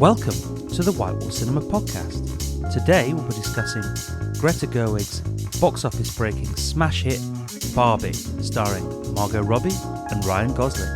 Welcome to the White Wall Cinema Podcast. Today we'll be discussing Greta Gerwig's box office breaking smash hit Barbie, starring Margot Robbie and Ryan Gosling.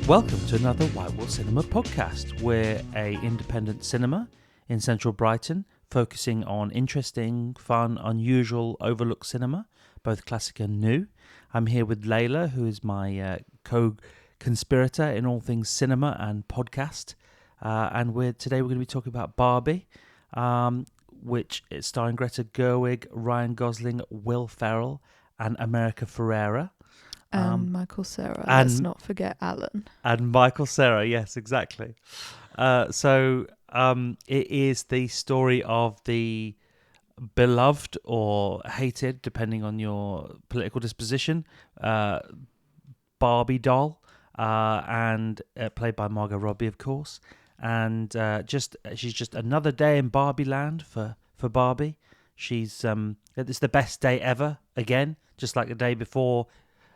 Welcome to another White Wall Cinema Podcast. We're an independent cinema in central Brighton, focusing on interesting, fun, unusual, overlooked cinema, both classic and new. I'm here with Layla, who is my co-conspirator in all things cinema and podcast. And today we're going to be talking about Barbie, which is starring Greta Gerwig, Ryan Gosling, Will Ferrell, and America Ferrera. And Michael Cera, let's not forget Alan. And Michael Cera, yes, exactly. It is the story of the beloved or hated, depending on your political disposition, Barbie doll, and played by Margot Robbie, of course. And she's just another day in Barbie land for Barbie. It's the best day ever, again, just like the day before.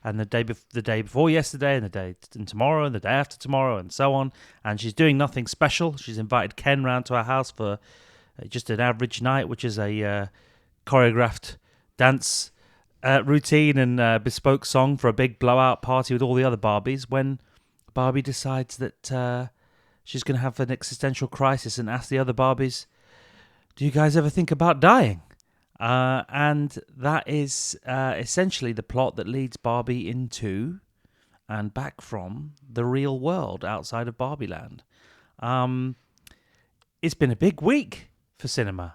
And the day before yesterday, and tomorrow, and the day after tomorrow, and so on. And she's doing nothing special. She's invited Ken round to her house for just an average night, which is a choreographed dance routine and bespoke song for a big blowout party with all the other Barbies. When Barbie decides that she's going to have an existential crisis and asks the other Barbies, "Do you guys ever think about dying?" And that is essentially the plot that leads Barbie into and back from the real world outside of Barbie land. It's been a big week for cinema,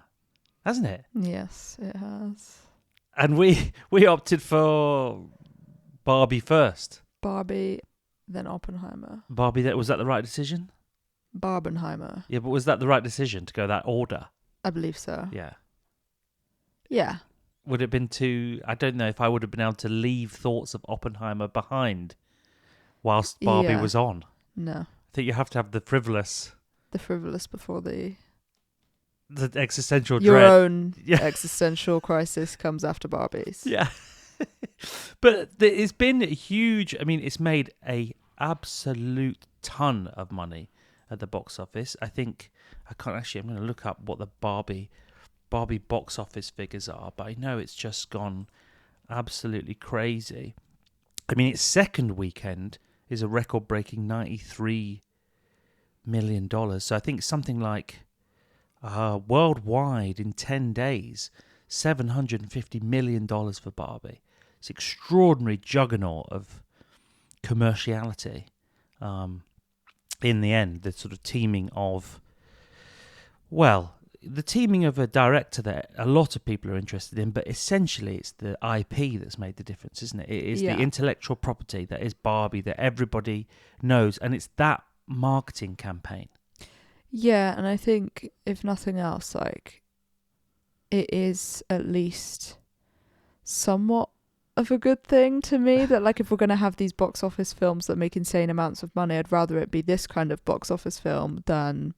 hasn't it? Yes, it has. And we opted for Barbie first. Barbie, then Oppenheimer. Barbie, was that the right decision? Barbenheimer. Yeah, but was that the right decision to go that order? I believe so. Yeah. Yeah. Would it have been too... I don't know if I would have been able to leave thoughts of Oppenheimer behind whilst Barbie was on. No. I think you have to have the frivolous... The frivolous before the existential dread. Your own existential crisis comes after Barbie's. Yeah. But it's been huge. I mean, it's made a absolute ton of money at the box office. I think... I'm going to look up what the Barbie box office figures are, but I know it's just gone absolutely crazy. I mean, its second weekend is a record-breaking $93 million. So I think something like worldwide in 10 days, $750 million for Barbie. It's an extraordinary juggernaut of commerciality. In the end, the sort of teaming of... the teaming of a director that a lot of people are interested in, but essentially it's the IP that's made the difference, isn't it? It is the intellectual property that is Barbie that everybody knows, and it's that marketing campaign. Yeah, and I think, if nothing else, like, it is at least somewhat of a good thing to me that, like, if we're going to have these box office films that make insane amounts of money, I'd rather it be this kind of box office film than...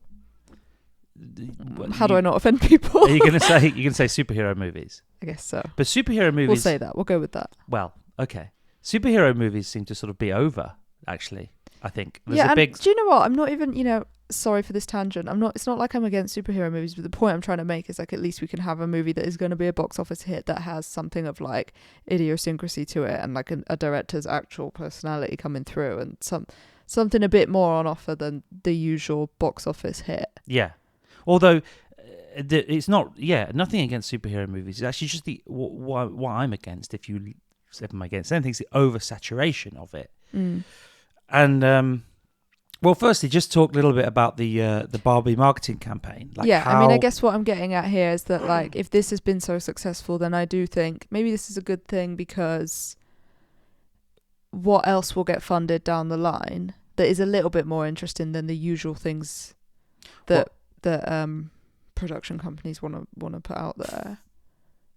How do I not offend people? Are you going to say superhero movies? I guess so. But superhero movies... We'll say that. We'll go with that. Well, okay. Superhero movies seem to sort of be over, actually, I think. There's a big... do you know what? I'm not even, sorry for this tangent. It's not like I'm against superhero movies, but the point I'm trying to make is, like, at least we can have a movie that is going to be a box office hit that has something of, like, idiosyncrasy to it and, like, a director's actual personality coming through and something a bit more on offer than the usual box office hit. Yeah. Although it's not, nothing against superhero movies. It's actually just what I'm against, if I'm against anything, is the oversaturation of it. Mm. And, firstly, just talk a little bit about the Barbie marketing campaign. I guess what I'm getting at here is that, like, if this has been so successful, then I do think maybe this is a good thing, because what else will get funded down the line that is a little bit more interesting than the usual things that production companies want to put out there.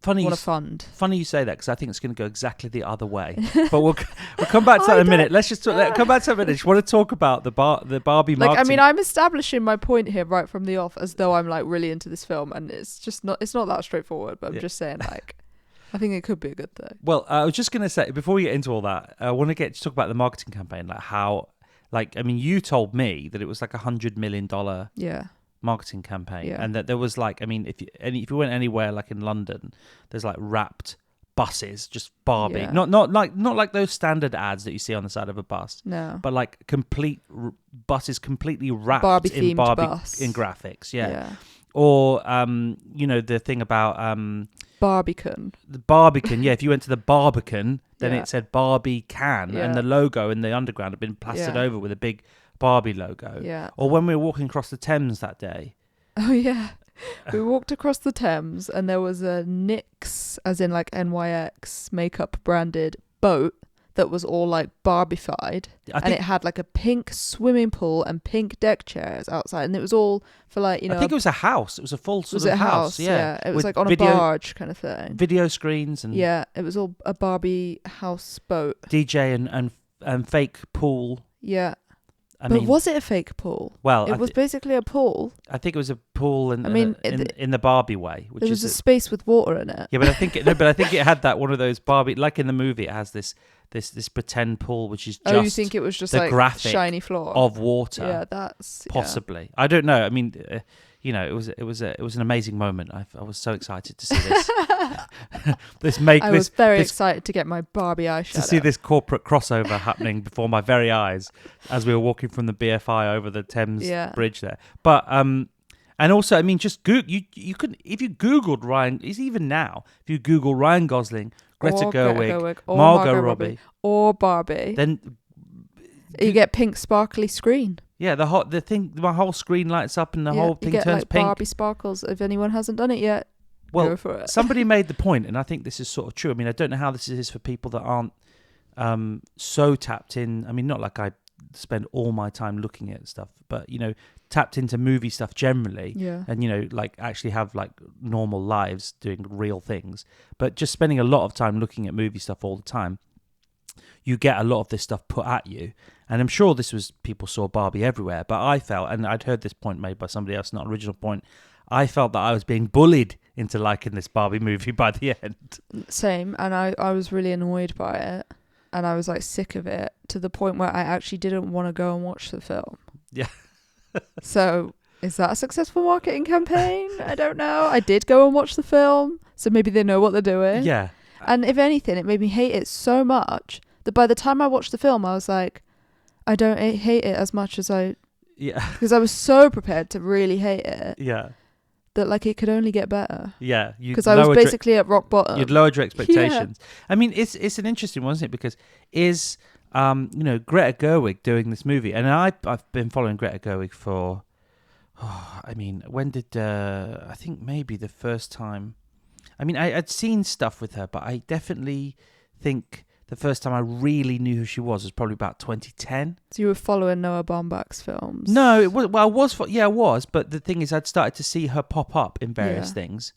Want to fund. Funny you say that, because I think it's going to go exactly the other way. But we'll come back to that in a minute. Let's just come back to that in a minute. I just want to talk about the Barbie marketing. I mean, I'm establishing my point here right from the off, as though I'm, like, really into this film, and it's not that straightforward. But I'm just saying, like, I think it could be a good thing. Well, I was just going to say, before we get into all that, I want to talk about the marketing campaign, like how, like, I mean, you told me that it was like $100 million Yeah. marketing campaign, Yeah. and that there was like, I mean, if you went anywhere like in London, there's like wrapped buses, just Barbie, Yeah. not like those standard ads that you see on the side of a bus, No. but like complete buses completely wrapped Barbie in themed Barbie bus. in graphics, Yeah. or you know, the thing about Barbican. the Barbican, if you went to the Barbican, then Yeah. it said Barbie can, Yeah. and the logo in the underground had been plastered Yeah. over with a big Barbie logo. Yeah. Or when we were walking across the Thames that day. Oh yeah. We walked across the Thames and there was a NYX, as in like NYX makeup branded boat that was all like Barbified, and it had like a pink swimming pool and pink deck chairs outside, and it was all for like, you know. I think it was a house. It was a full sort was of it a house? Yeah. It was with like on a barge kind of thing. Video screens and Yeah, it was all a Barbie house boat. DJ and fake pool. Yeah. I But mean, was it a fake pool? well, It was basically a pool. I think it was a pool in the Barbie way, which There was is a space with water in it. yeah, but I think it had that one of those Barbie, like in the movie, it has this pretend pool which is just Oh, you think it was just the like graphic shiny floor of water? Yeah, that's possibly. I don't know. I mean, you know, it was an amazing moment. I was so excited to see this. I was very excited to get my Barbie eyeshadow. To see this corporate crossover happening before my very eyes as we were walking from the BFI over the Thames Bridge there. But and also, I mean, just you could, if you Googled Ryan, even now, if you Google Ryan Gosling, Greta Gerwig, or Margot Robbie, or Barbie, then you get pink sparkly screen. Yeah, the thing, my whole screen lights up and the whole thing turns like pink. Barbie sparkles. If anyone hasn't done it yet, go for it. Somebody made the point, and I think this is sort of true. I mean, I don't know how this is for people that aren't so tapped in. I mean, not like I spend all my time looking at stuff, but, you know, tapped into movie stuff generally. Yeah. And, you know, like actually have like normal lives doing real things. But just spending a lot of time looking at movie stuff all the time, you get a lot of this stuff put at you. And I'm sure people saw Barbie everywhere, but I felt, and I'd heard this point made by somebody else, not an original point, I felt that I was being bullied into liking this Barbie movie by the end. Same, and I was really annoyed by it, and I was like sick of it, to the point where I actually didn't want to go and watch the film. Yeah. So, is that a successful marketing campaign? I don't know. I did go and watch the film, so maybe they know what they're doing. Yeah. And if anything, it made me hate it so much that by the time I watched the film, I was like, I don't hate it as much as because I was so prepared to really hate it. Yeah. That like it could only get better. Yeah. Because I was basically at rock bottom. You'd lowered your expectations. Yeah. I mean, it's an interesting one, isn't it? Because you know, Greta Gerwig doing this movie, and I've been following Greta Gerwig for, I mean, when did I think maybe the first time. I mean, I'd seen stuff with her, but I definitely think the first time I really knew who she was probably about 2010. So you were following Noah Baumbach's films? No, it was. Well, I was. But the thing is, I'd started to see her pop up in various things,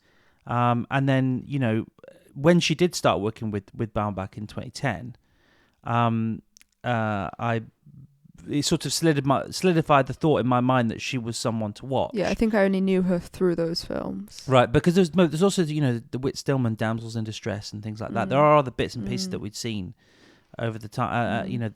and then, you know, when she did start working with Baumbach in 2010, it sort of solidified the thought in my mind that she was someone to watch. Yeah, I think I only knew her through those films. Right, because there's also, you know, the Whit Stillman Damsels in Distress and things like that. There are other bits and pieces that we'd seen over the time, you know,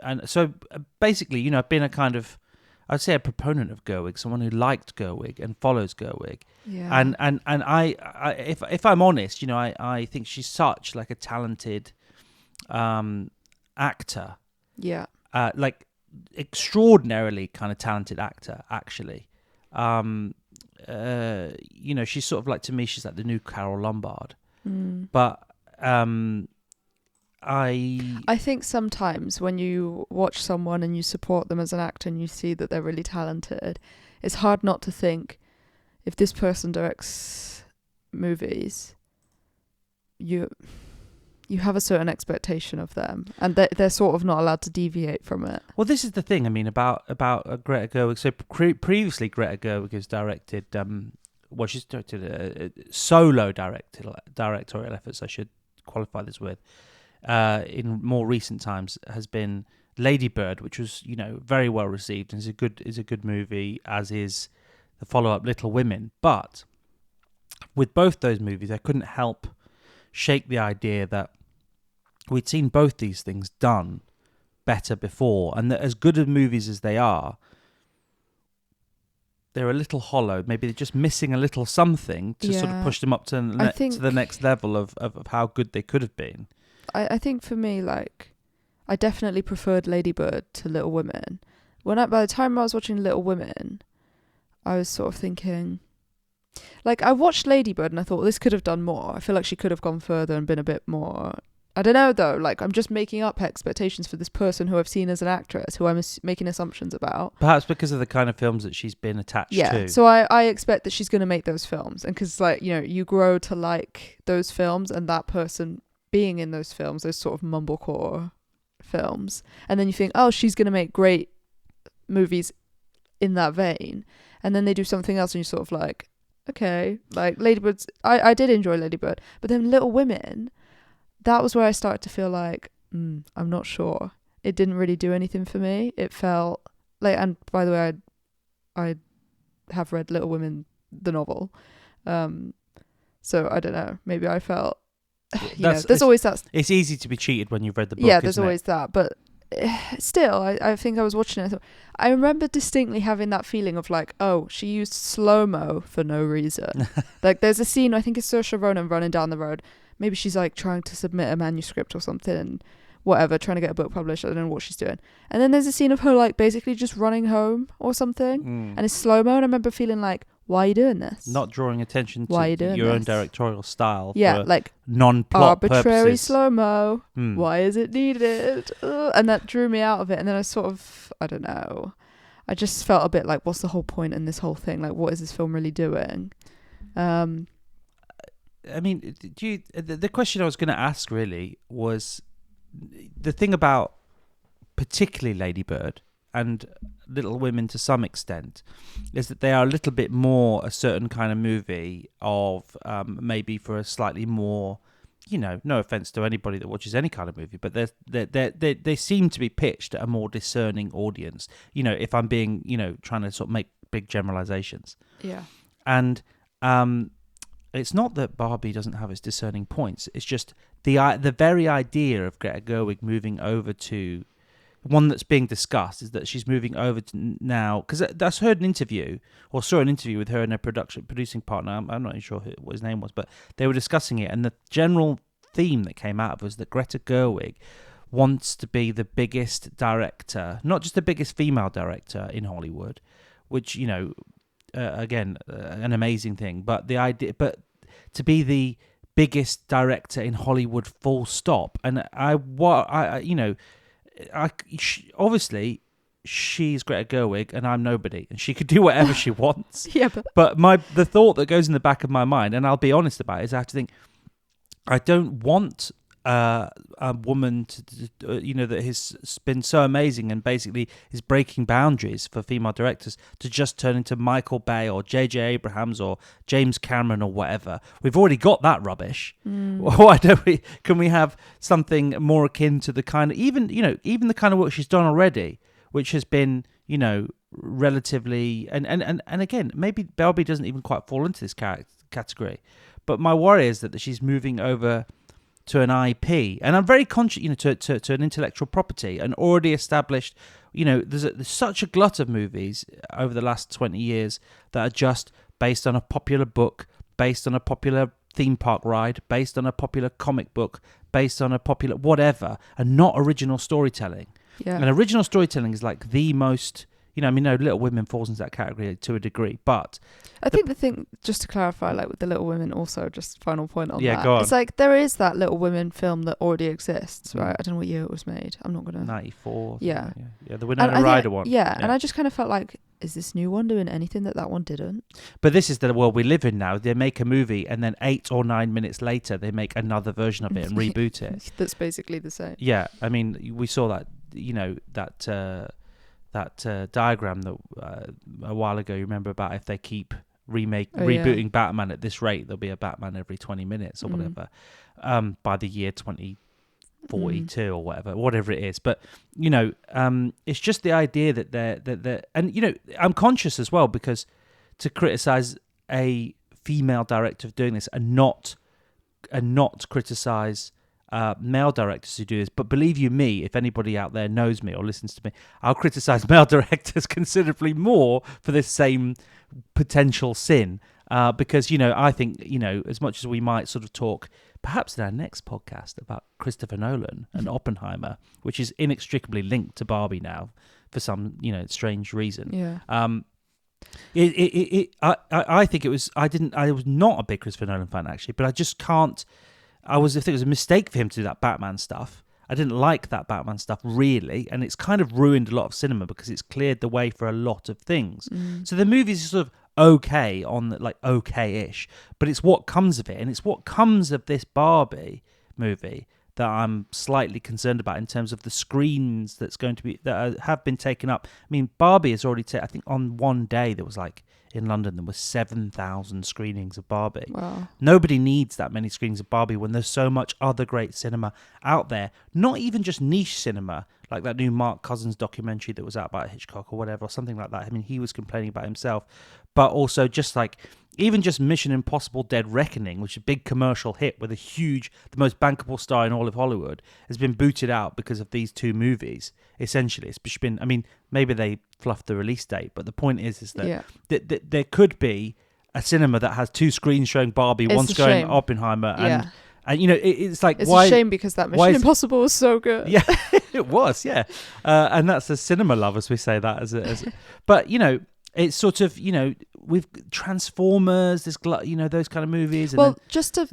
and so basically, you know, I've been I'd say a proponent of Gerwig, someone who liked Gerwig and follows Gerwig. Yeah. And I if I'm honest, you know, I think she's such like a talented actor. Yeah. Like extraordinarily kind of talented actor, actually. You know, she's sort of like, to me, she's like the new Carole Lombard. But I think sometimes when you watch someone and you support them as an actor and you see that they're really talented, it's hard not to think, if this person directs movies, you have a certain expectation of them, and they're sort of not allowed to deviate from it. Well, this is the thing. I mean, about Greta Gerwig. So previously, Greta Gerwig has directed. She's directed solo directorial efforts. I should qualify this with. In more recent times, has been Lady Bird, which was, you know, very well received and is a good movie. As is the follow up Little Women. But with both those movies, I couldn't help shake the idea that we'd seen both these things done better before, and that as good as movies as they are, they're a little hollow. Maybe they're just missing a little something to sort of push them up to the next level of how good they could have been. I think for me, like, I definitely preferred Lady Bird to Little Women. By the time I was watching Little Women, I was sort of thinking, like, I watched Lady Bird and I thought, well, this could have done more. I feel like she could have gone further and been a bit more. I don't know though, like, I'm just making up expectations for this person who I've seen as an actress, who I'm making assumptions about. Perhaps because of the kind of films that she's been attached to. Yeah, so I expect that she's going to make those films. And because, like, you know, you grow to like those films and that person being in those films, those sort of mumblecore films. And then you think, oh, she's going to make great movies in that vein. And then they do something else and you're sort of like, okay, like Lady Bird's, I did enjoy Lady Bird. But then Little Women, that was where I started to feel like, I'm not sure. It didn't really do anything for me. It felt like, and by the way, I have read Little Women, the novel. So I don't know. Maybe I felt, there's always that. It's easy to be cheated when you've read the book. Yeah, there's always that. But still, I think I was watching it. I remember distinctly having that feeling of like, oh, she used slow-mo for no reason. Like, there's a scene, I think it's Saoirse Ronan running down the road. Maybe she's like trying to submit a manuscript or something and whatever, trying to get a book published. I don't know what she's doing. And then there's a scene of her like basically just running home or something. And it's slow-mo. And I remember feeling like, why are you doing this? Not drawing attention to your own directorial style. Yeah, for like non-plot arbitrary purposes. slow-mo. Why is it needed? And that drew me out of it. And then I sort of, I don't know. I just felt a bit like, what's the whole point in this whole thing? Like, what is this film really doing? I mean, the question I was going to ask really was the thing about particularly Lady Bird and Little Women to some extent is that they are a little bit more a certain kind of movie of maybe for a slightly more, you know, no offense to anybody that watches any kind of movie, but they seem to be pitched at a more discerning audience. You know, if I'm being, you know, trying to sort of make big generalizations. Yeah. And it's not that Barbie doesn't have its discerning points. It's just the very idea of Greta Gerwig moving over to one that's being discussed is that she's moving over to now, because I heard an interview or saw an interview with her and her producing partner. I'm not even sure what his name was, but they were discussing it, and the general theme that came out of it was that Greta Gerwig wants to be the biggest director, not just the biggest female director in Hollywood, which, you know, again, an amazing thing, but the idea, but to be the biggest director in Hollywood, full stop. And obviously she's Greta Gerwig and I'm nobody, and she could do whatever she wants. Yeah, but the thought that goes in the back of my mind, and I'll be honest about it, is I have to think, I don't want a woman that has been so amazing and basically is breaking boundaries for female directors to just turn into Michael Bay or J.J. Abrams or James Cameron or whatever. We've already got that rubbish. Why don't we? Can we have something more akin to the kind of even the kind of work she's done already, which has been, you know, relatively and again, maybe Barbie doesn't even quite fall into this category, but my worry is that she's moving over to an IP, and I'm very conscious, you know, to an intellectual property, an already established, you know, there's such a glut of movies over the last 20 years that are just based on a popular book, based on a popular theme park ride, based on a popular comic book, based on a popular whatever, and not original storytelling. Yeah. And original storytelling is like the most, you know, I mean, no, Little Women falls into that category to a degree, but I think the thing, just to clarify, like with the Little Women also, just final point on that. Go on. It's like there is that Little Women film that already exists, right? I don't know what year it was made. I'm not going to... 94. Yeah. Yeah, the Winona Ryder one. Yeah, and I just kind of felt like, is this new one doing anything that one didn't? But this is the world we live in now. They make a movie and then 8 or 9 minutes later, they make another version of it and reboot it. That's basically the same. Yeah, I mean, we saw that, you know, that diagram that a while ago, you remember, about if they keep rebooting Batman at this rate, there'll be a Batman every 20 minutes or whatever by the year 2042 or whatever it is. But, you know, it's just the idea that they're and, you know, I'm conscious as well, because to criticize a female director of doing this and not not criticize male directors who do this. But believe you me, if anybody out there knows me or listens to me, I'll criticize male directors considerably more for this same potential sin. Because, I think, as much as we might sort of talk, perhaps in our next podcast, about Christopher Nolan and Oppenheimer, which is inextricably linked to Barbie now for some, strange reason. Yeah. I think it was. I was not a big Christopher Nolan fan actually, but I just can't. I think it was a mistake for him to do that Batman stuff. I didn't like that Batman stuff really, and it's kind of ruined a lot of cinema because it's cleared the way for a lot of things. So the movie's sort of okay okay-ish, but it's what comes of it, and it's what comes of this Barbie movie that I'm slightly concerned about in terms of the screens that have been taken up. I mean, Barbie has already I think on one day there was in London there was 7,000 screenings of Barbie. Wow. Nobody needs that many screenings of Barbie when there's so much other great cinema out there. Not even just niche cinema, like that new Mark Cousins documentary that was out about Hitchcock or whatever, or something like that. I mean, he was complaining about himself, but also just even just Mission Impossible Dead Reckoning, which is a big commercial hit with the most bankable star in all of Hollywood, has been booted out because of these two movies. Essentially, it's been. I mean, maybe they fluffed the release date, but the point is that, that there could be a cinema that has two screens showing Barbie, one showing Oppenheimer, and it's like, it's why? A shame because that Mission Impossible was so good. Yeah, it was. Yeah, and that's a cinema love, as we say that but it's sort of with Transformers, there's those kind of movies. And just to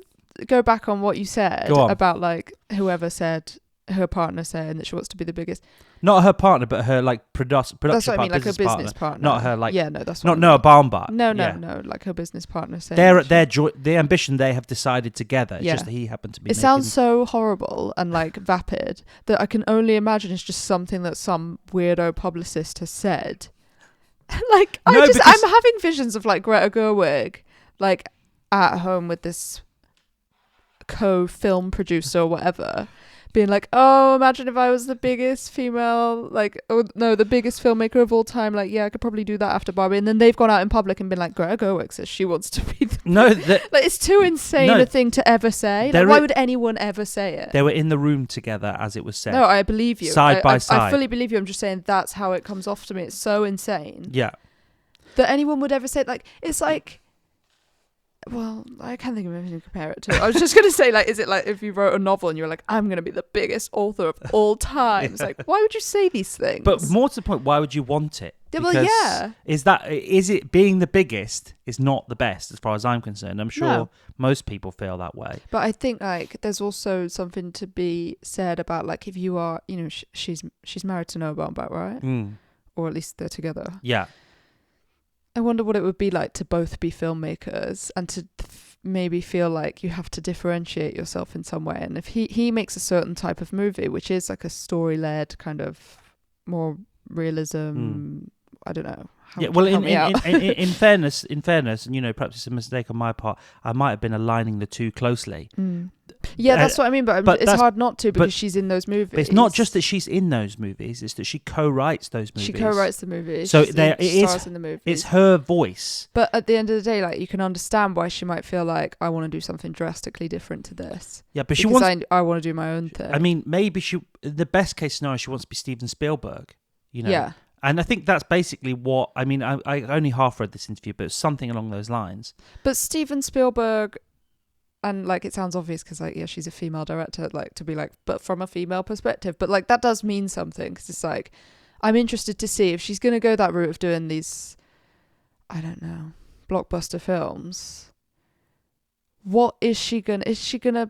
go back on what you said about whoever said her partner saying that she wants to be the biggest. Not her partner, but her production partner. That's what I mean, like her business partner. Not her that's what Noah Baumbach. No, like her business partner saying. The ambition they have decided together. It's just that he happened to be. It sounds so horrible and vapid that I can only imagine it's just something that some weirdo publicist has said. I'm having visions of Greta Gerwig, at home with this co-film producer or whatever, being oh, imagine if I was the biggest female, the biggest filmmaker of all time. I could probably do that after Barbie. And then they've gone out in public and been Greta Gerwig says she wants to be the it's too insane a thing to ever say. Why would anyone ever say it? They were in the room together as it was said. No, I believe you. Side by side. I fully believe you. I'm just saying that's how it comes off to me. It's so insane. Yeah. That anyone would ever say it. It's well, I can't think of anything to compare it to. I was just going to say, is it if you wrote a novel and you were I'm going to be the biggest author of all time? It's why would you say these things? But more to the point, why would you want it? Because is it being the biggest is not the best as far as I'm concerned. I'm sure most people feel that way. But I think there's also something to be said about if you are, she's married to Noah Baumbach, right? Or at least they're together. Yeah. I wonder what it would be like to both be filmmakers and to maybe feel you have to differentiate yourself in some way. And if he makes a certain type of movie, which is a story-led kind of more realism, I don't know. In fairness, and perhaps it's a mistake on my part, I might have been aligning the two closely. Yeah, that's what I mean, but it's hard not to because she's in those movies. But it's not just that she's in those movies, it's that she co-writes those movies. She co-writes the movies. So she stars in the movies. It's her voice. But at the end of the day, you can understand why she might feel I want to do something drastically different to this. Yeah, but I want to do my own thing. I mean, maybe the best case scenario, she wants to be Steven Spielberg, Yeah. And I think that's basically what, I mean, I only half read this interview, but it's something along those lines. But Steven Spielberg, and it sounds obvious because she's a female director, to be but from a female perspective, but that does mean something because it's I'm interested to see if she's going to go that route of doing these, I don't know, blockbuster films. What is she going to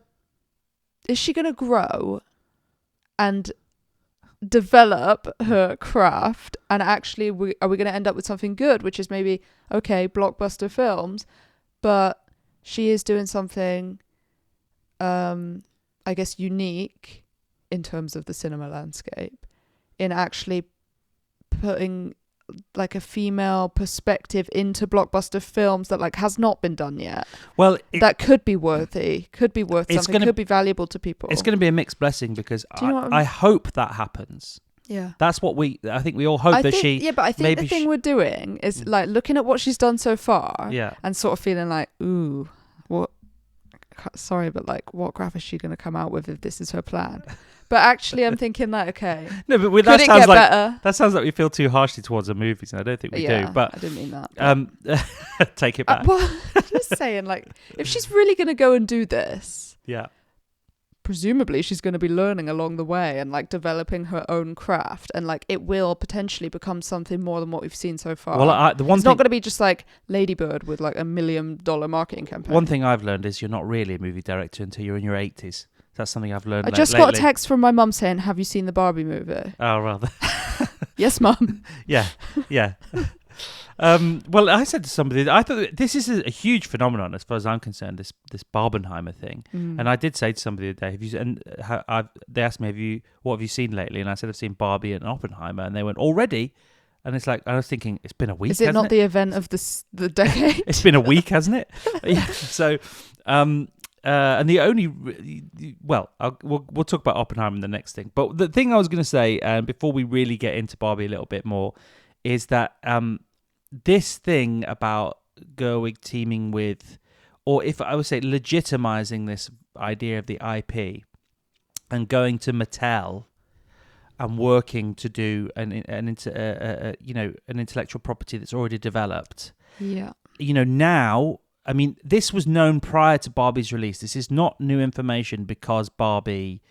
grow and develop her craft, and actually are we going to end up with something good, which is maybe blockbuster films, but she is doing something I guess unique in terms of the cinema landscape in actually putting a female perspective into blockbuster films that has not been done yet. Well, that could be worth something, could be valuable to people. It's going to be a mixed blessing because I hope that happens. Yeah, that's what I think we all hope that she. Yeah, but I think the thing we're doing is looking at what she's done so far. Yeah, and sort of feeling ooh, what sorry, but like, what graph is she going to come out with if this is her plan? But actually, I'm thinking like, okay, No, but could that it sounds get like better? that sounds like we feel too harshly towards the movies, and I don't think we do. But I didn't mean that. take it back. Well, I'm just saying, like, if she's really going to go and do this, Yeah. presumably she's going to be learning along the way and like developing her own craft, and like it will potentially become something more than what we've seen so far. Well, the one it's thing, not going to be just like Ladybird with like $1 million marketing campaign. one thing I've learned is you're not really a movie director until you're in your 80s. That's something I've learned. I just got a text from my mum saying, "Have you seen the Barbie movie?" Oh, rather. Yes, mum. Yeah. Well, I said to somebody, I thought that this is a huge phenomenon as far as I'm concerned. This Barbenheimer thing, and I did say to somebody the other day, they asked me, what have you seen lately? And I said I've seen Barbie and Oppenheimer, and they went already. And it's like, I was thinking, it's been a week. Is it not the event of the decade? It's been a week, hasn't it? Yeah. So, and the only, we'll talk about Oppenheimer in the next thing. But the thing I was going to say, before we really get into Barbie a little bit more, is that this thing about Gerwig teaming with, or if I would say legitimizing this idea of the IP and going to Mattel and working to do an intellectual property that's already developed. Yeah. Now, I mean, this was known prior to Barbie's release. This is not new information because Barbie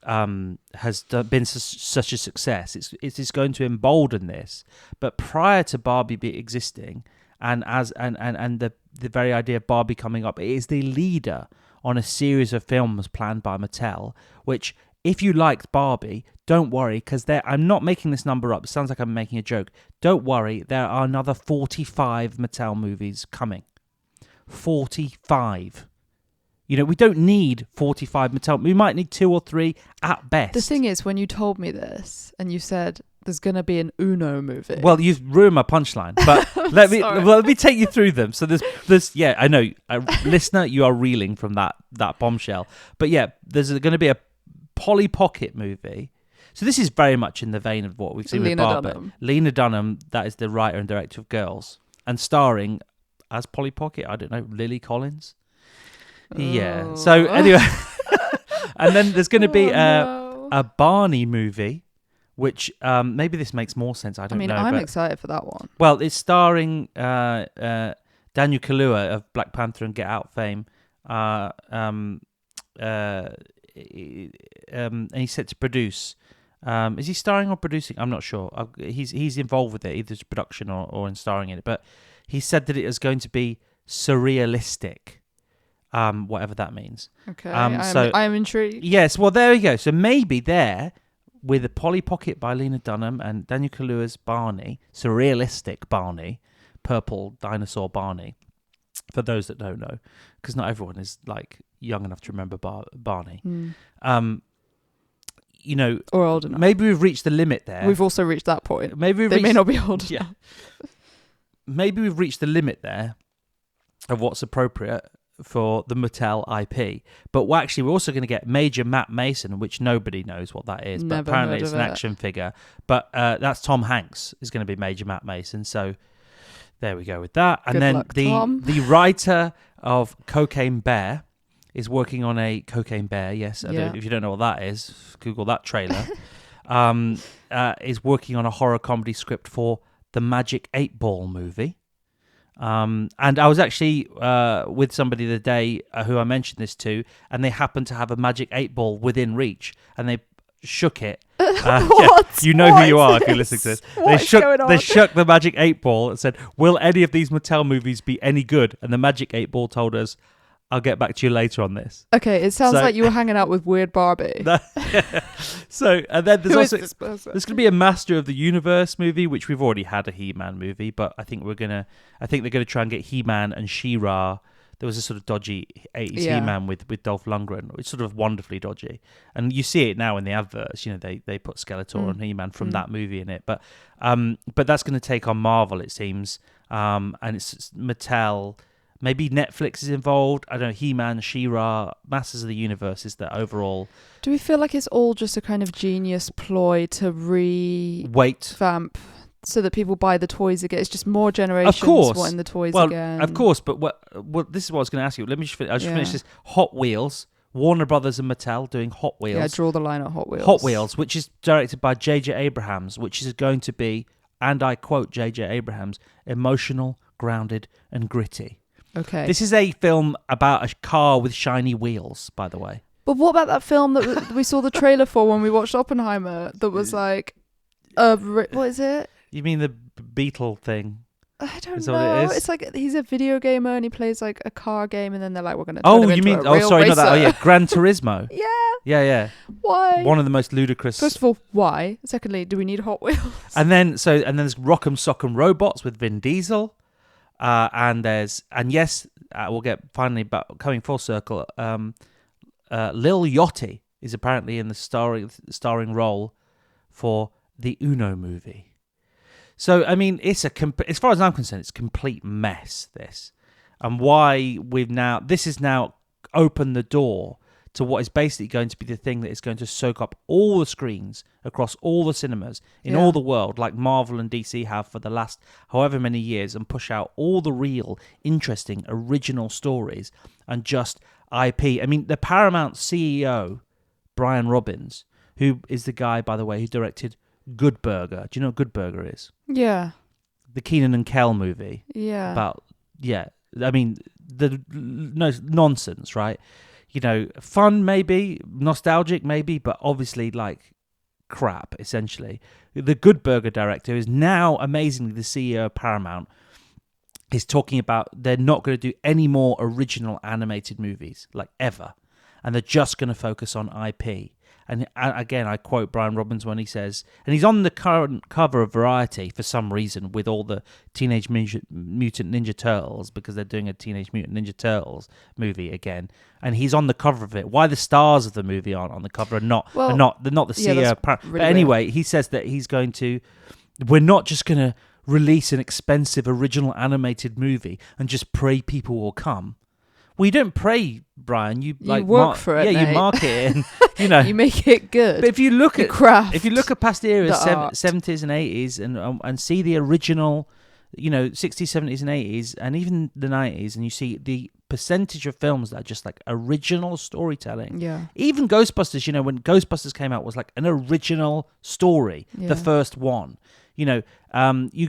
has been such a success. It's going to embolden this. But prior to Barbie existing, and the very idea of Barbie coming up, it is the leader on a series of films planned by Mattel, which, if you liked Barbie, don't worry, because I'm not making this number up. It sounds like I'm making a joke. Don't worry, there are another 45 Mattel movies coming. 45. We don't need 45 Mattel. We might need 2 or 3 at best. The thing is, when you told me this and you said there's going to be an Uno movie. Well, you've ruined my punchline, but let me take you through them. So there's yeah, I know, listener, you are reeling from that bombshell. But yeah, there's going to be a Polly Pocket movie. So this is very much in the vein of what we've seen with Barbie. Lena Dunham, that is the writer and director of Girls, and starring as Polly Pocket, I don't know, Lily Collins. Yeah. So anyway, and then there's going to be a Barney movie, which maybe this makes more sense. I don't know. I'm excited for that one. Well, it's starring Daniel Kaluuya of Black Panther and Get Out fame. And he's set to produce. Is he starring or producing? I'm not sure. He's involved with it, either as production or in starring in it. But he said that it is going to be surrealistic. Whatever that means. Okay, I am intrigued. Yes, well, there you go. So maybe there, with a Polly Pocket by Lena Dunham and Daniel Kaluuya's Barney, surrealistic Barney, purple dinosaur Barney, for those that don't know, because not everyone is like young enough to remember Barney. Or old enough. Maybe we've reached the limit there. We've also reached that point. Maybe they may not be old enough. Maybe we've reached the limit there of what's appropriate for the Mattel IP, but we're also going to get Major Matt Mason, which nobody knows what that is. Never but apparently it's an heard of it. action figure. But that's Tom Hanks is going to be Major Matt Mason. So there we go with that. And Good then luck, Tom. the writer of Cocaine Bear is working on a Cocaine Bear. Yes, if you don't know what that is, Google that trailer. Is working on a horror comedy script for the Magic 8 Ball movie. And I was actually with somebody the other day who I mentioned this to, and they happened to have a Magic 8 Ball within reach, and they shook it. You know who you are if you're listening to this. They shook the Magic 8 Ball and said, "Will any of these Mattel movies be any good?" And the Magic 8 Ball told us, "I'll get back to you later on this." Okay, it sounds like you were hanging out with Weird Barbie. So, and then there's also this person? there's going to be a Master of the Universe movie, which we've already had a He-Man movie, but I think they're going to try and get He-Man and She-Ra. There was a sort of dodgy 80s He-Man with Dolph Lundgren. It's sort of wonderfully dodgy, and you see it now in the adverts. They put Skeletor and He-Man from that movie in it, but that's going to take on Marvel, it seems, and it's Mattel. Maybe Netflix is involved. I don't know, He-Man, She-Ra, Masters of the Universe is the overall... Do we feel like it's all just a kind of genius ploy to revamp so that people buy the toys again. It's just more generations wanting the toys again. Of course, but this is what I was going to ask you. Let me just finish. I'll just finish this. Hot Wheels, Warner Brothers and Mattel doing Hot Wheels. Yeah, draw the line at Hot Wheels. Hot Wheels, which is directed by J.J. Abrams, which is going to be, and I quote J.J. Abrams, emotional, grounded, and gritty. Okay. This is a film about a car with shiny wheels, by the way. But what about that film that we saw the trailer for when we watched Oppenheimer that was like, what is it? You mean the Beetle thing? I don't Is know. that what it is? It's like he's a video gamer and he plays like a car game, and then they're like, we're going to. Oh, you mean? Oh, sorry, not that. Oh, yeah, Gran Turismo. Yeah. Yeah. Why? One of the most ludicrous. First of all, why? Secondly, do we need Hot Wheels? And then there's Rock'em Sock'em Robots with Vin Diesel, we'll get finally, but coming full circle, Lil Yachty is apparently in the starring role for the Uno movie. So, I mean, it's as far as I'm concerned, it's a complete mess, this. And why this has now opened the door to what is basically going to be the thing that is going to soak up all the screens across all the cinemas in all the world, like Marvel and DC have for the last however many years, and push out all the real, interesting, original stories and just IP. I mean, the Paramount CEO, Brian Robbins, who is the guy, by the way, who directed Good Burger. Do you know what Good Burger is? Yeah. The Keenan and Kel movie. Yeah. I mean, nonsense, right? You know, fun maybe, nostalgic maybe, but obviously like crap, essentially. The Good Burger director is now, amazingly, the CEO of Paramount, is talking about they're not going to do any more original animated movies, like ever. And they're just going to focus on IP. And again, I quote Brian Robbins when he says, and he's on the current cover of Variety for some reason with all the Teenage Mutant Ninja Turtles, because they're doing a Teenage Mutant Ninja Turtles movie again, and he's on the cover of it. Why the stars of the movie aren't on the cover and not the CEO? But anyway, he says that we're not just going to release an expensive original animated movie and just pray people will come. Well, you don't pray, Brian. You work for it. Yeah, mate. you market it, and you make it good. But if you look at craft, if you look at past eras, 70s and 80s, and see the original, 60s, 70s, and 80s, and even the 90s, and you see the percentage of films that are just like original storytelling. Yeah. Even Ghostbusters, when Ghostbusters came out, was like an original story, the first one. You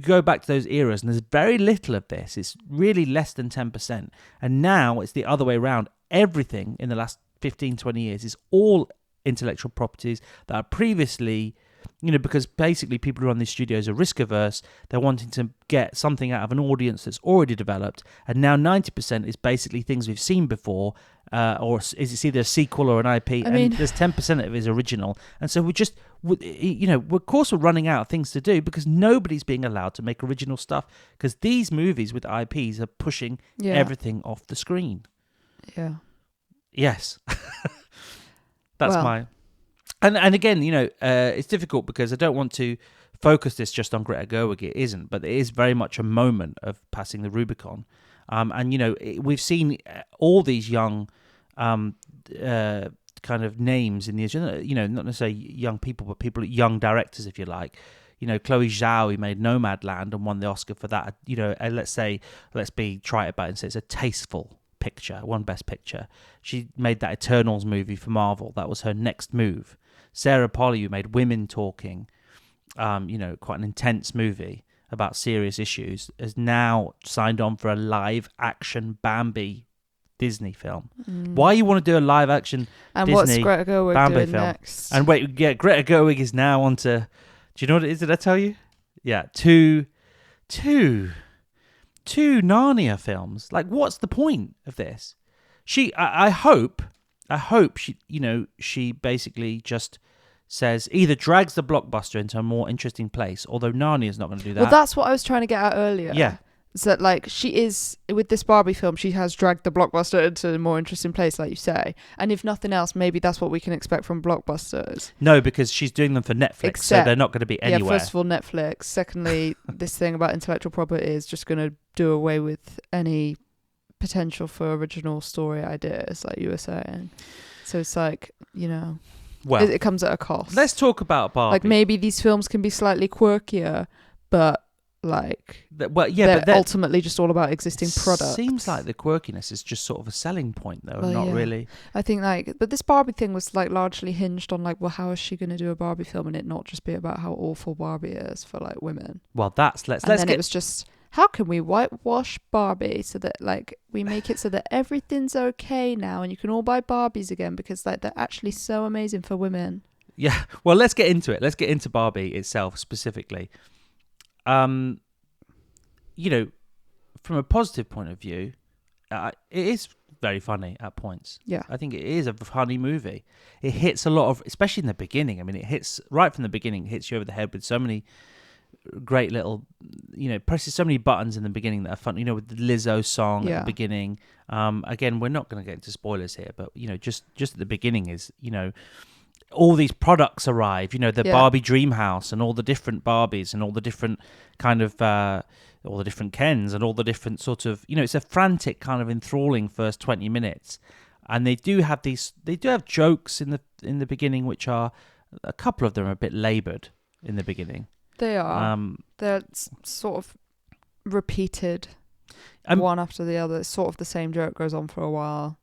go back to those eras and there's very little of this. It's really less than 10%. And now it's the other way around. Everything in the last 15, 20 years is all intellectual properties that are previously, because basically people who run these studios are risk averse. They're wanting to get something out of an audience that's already developed. And now 90% is basically things we've seen before, or it's either a sequel or an IP. There's 10% of it is original. And so of course we're running out of things to do because nobody's being allowed to make original stuff because these movies with IPs are pushing everything off the screen. Yeah. Yes. That's my... And again, it's difficult because I don't want to focus this just on Greta Gerwig. It isn't, but it is very much a moment of passing the Rubicon. We've seen all these young kind of names in the, not necessarily young people, but young directors, if you like. Chloe Zhao, who made Nomadland and won the Oscar for that. Let's be trite about it and say it's a tasteful picture, won Best Picture. She made that Eternals movie for Marvel. That was her next move. Sarah Polley, who made Women Talking, quite an intense movie about serious issues, has now signed on for a live-action Bambi Disney film. Why you want to do a live-action and Disney what's Greta Gerwig Bambi doing film? next? And wait, Greta Gerwig is now on to... Do you know what it is? Did I tell you? Yeah, two Narnia films. Like, what's the point of this? I hope she basically just says either drags the blockbuster into a more interesting place, although Narnia's not going to do that. Well, that's what I was trying to get at earlier. Yeah. Is that like she is, with this Barbie film, she has dragged the blockbuster into a more interesting place, like you say. And if nothing else, maybe that's what we can expect from blockbusters. No, because she's doing them for Netflix, so they're not going to be anywhere. Yeah, first of all, Netflix. Secondly, this thing about intellectual property is just going to do away with any potential for original story ideas, like you were saying. So it's like, well, it comes at a cost. Let's talk about Barbie. Like maybe these films can be slightly quirkier, but like Well, yeah, they're but that ultimately just all about existing products. seems like the quirkiness is just sort of a selling point, though, Well, not yeah. really. I think like, but this Barbie thing was like largely hinged on like, well, how is she going to do a Barbie film and it not just be about how awful Barbie is for like women? Well, let's Then get it was just, how can we whitewash Barbie so that like we make it so that everything's okay now and you can all buy Barbies again because like they're actually so amazing for women. Yeah, well, let's get into it. Let's get into Barbie itself specifically. You know, from a positive point of view, it is very funny at points. Yeah. I think it is a funny movie. It hits a lot of, especially in the beginning. I mean, it hits right from the beginning, it hits you over the head with so many great little, presses so many buttons in the beginning that are fun. With the Lizzo song at the beginning. Again, we're not going to get into spoilers here, but just at the beginning is all these products arrive. The Barbie dream house and all the different Barbies and all the different kind of all the different Kens and all the different sort of it's a frantic kind of enthralling first 20 minutes, and they do have jokes in the beginning, which are a couple of them are a bit laboured in the beginning. They are. They're sort of repeated one after the other. It's sort of the same joke goes on for a while.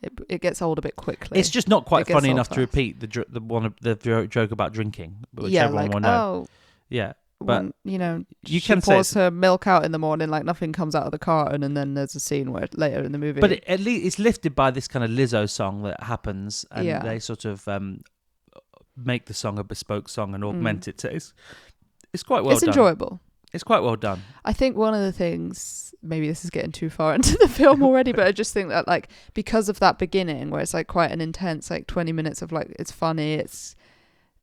It gets old a bit quickly. It's just not quite funny enough to repeat the joke about drinking, which everyone will know. Yeah, but when, you she can pours her milk out in the morning, like nothing comes out of the carton, and then there's a scene where later in the movie. But at least it's lifted by this kind of Lizzo song that happens, and they sort of make the song a bespoke song and augment it. So it's quite well done. It's enjoyable. It's quite well done. I think one of the things, maybe this is getting too far into the film already, but I just think that like because of that beginning where it's like quite an intense like 20 minutes of like it's funny, it's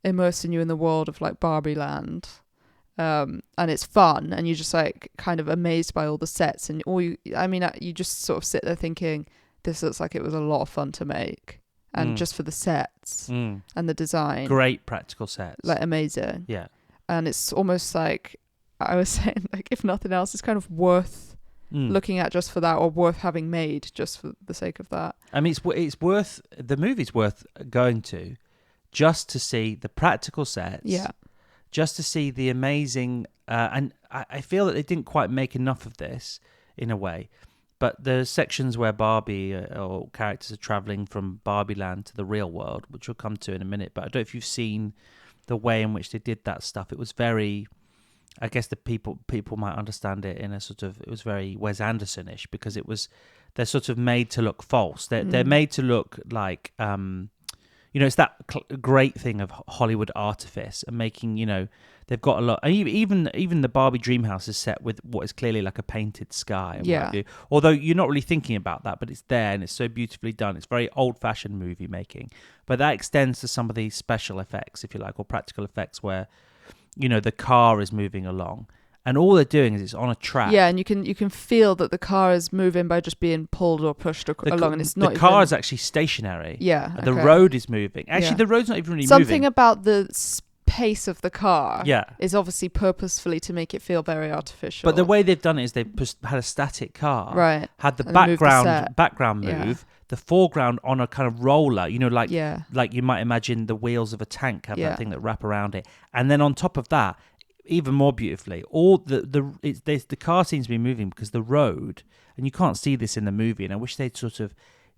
immersing you in the world of like Barbie land, and it's fun, and you're just like kind of amazed by all the sets, and you just sort of sit there thinking this looks like it was a lot of fun to make, and just for the sets and the design, great practical sets, like amazing. Yeah, and it's almost like I was saying, like, if nothing else, it's kind of worth looking at just for that, or worth having made just for the sake of that. I mean, it's worth, the movie's worth going to just to see the practical sets. Yeah. Just to see the amazing, and I feel that they didn't quite make enough of this in a way, but the sections where Barbie or characters are traveling from Barbie land to the real world, which we'll come to in a minute, but I don't know if you've seen the way in which they did that stuff. It was very... I guess the people might understand it in a sort of, it was very Wes Anderson-ish, because they're sort of made to look false. They're made to look like, it's that great thing of Hollywood artifice and making, they've got a lot. And even the Barbie dream house is set with what is clearly like a painted sky. Yeah. Although you're not really thinking about that, but it's there and it's so beautifully done. It's very old-fashioned movie making, but that extends to some of these special effects, if you like, or practical effects where the car is moving along and all they're doing is it's on a track. Yeah, and you can feel that the car is moving by just being pulled or pushed along, and it's not. The car is actually stationary. Yeah, the road is moving. Actually, the road's not even really something moving. About the pace of the car. Yeah. Is obviously purposefully to make it feel very artificial. But the way they've done it is they've had a static car. Right. Had the background move. Yeah. The foreground on a kind of roller, like you might imagine the wheels of a tank have that thing that wrap around it, and then on top of that, even more beautifully, all the car seems to be moving because the road, and you can't see this in the movie, and I wish they'd sort of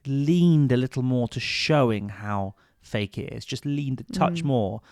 leaned a little more to showing how fake it is, just leaned a touch more.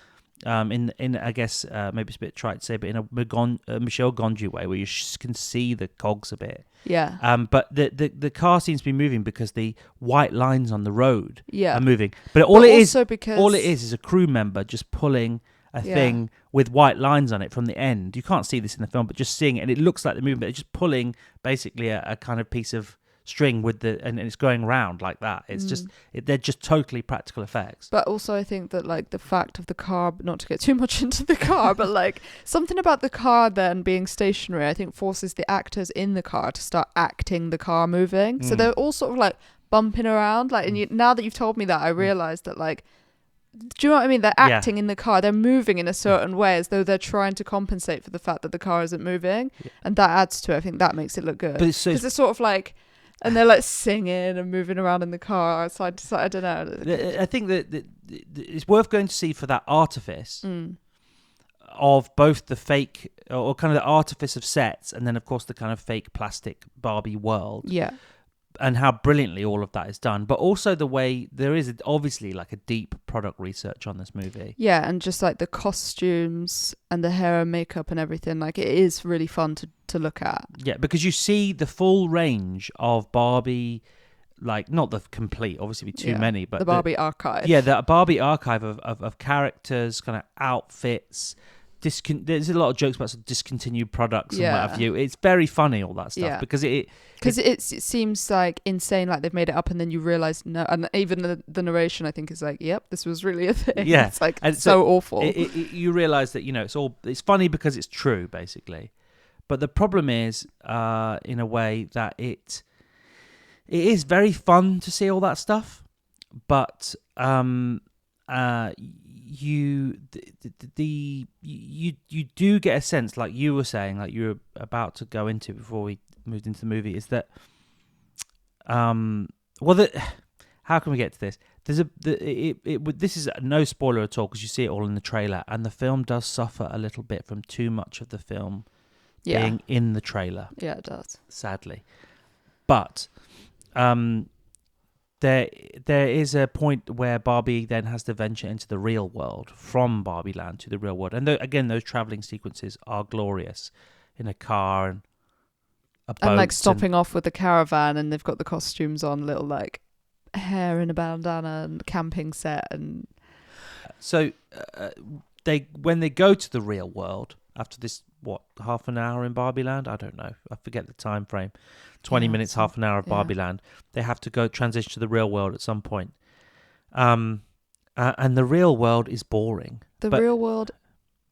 In I guess maybe it's a bit trite to say, but in a Michel Gondry way, where you can see the cogs a bit. Yeah. But the car seems to be moving because the white lines on the road are moving. But all it is a crew member just pulling a thing with white lines on it from the end. You can't see this in the film, but just seeing it, and it looks like the movement. They're just pulling basically a kind of piece of string with and it's going round like that. It's just they're just totally practical effects. But also I think that like the fact of the car, not to get too much into the car, but like something about the car then being stationary, I think forces the actors in the car to start acting the car moving. So they're all sort of like bumping around, like, and now that you've told me that, I realized that, like, do you know what I mean? They're acting in the car. They're moving in a certain way as though they're trying to compensate for the fact that the car isn't moving. And that adds to it. I think that makes it look good. Because it's sort of like, and they're like singing and moving around in the car side to side. I don't know. I think that it's worth going to see for that artifice of both the fake or kind of the artifice of sets, and then of course the kind of fake plastic Barbie world. Yeah. And how brilliantly all of that is done, but also the way there is obviously like a deep product research on this movie. Yeah, and just like the costumes and the hair and makeup and everything, like it is really fun to look at. Yeah, because you see the full range of Barbie, like not the complete, obviously too many, but the Barbie archive. Yeah, the Barbie archive of characters, kind of outfits. There's a lot of jokes about sort of discontinued products and what have you. It's very funny, all that stuff, because it seems like insane, like they've made it up, and then you realise no, and even the narration I think is like, yep, this was really a thing. Yeah, it's like and so awful. You realise that it's funny because it's true, basically. But the problem is, in a way, that it is very fun to see all that stuff, but you do get a sense, like you were saying, like you were about to go into before we moved into the movie, is that how can we get to this? This is no spoiler at all because you see it all in the trailer, and the film does suffer a little bit from too much of the film being in the trailer. Yeah, it does, sadly. But there is a point where Barbie then has to venture into the real world, from Barbie Land to the real world. And again, those travelling sequences are glorious, in a car and a boat. And like stopping off with the caravan, and they've got the costumes on, little like hair in a bandana and camping set. And so when they go to the real world, after this, half an hour in Barbie Land? I don't know. I forget the time frame. 20 minutes, half an hour of Barbie Land. They have to go transition to the real world at some point. And the real world is boring. The real world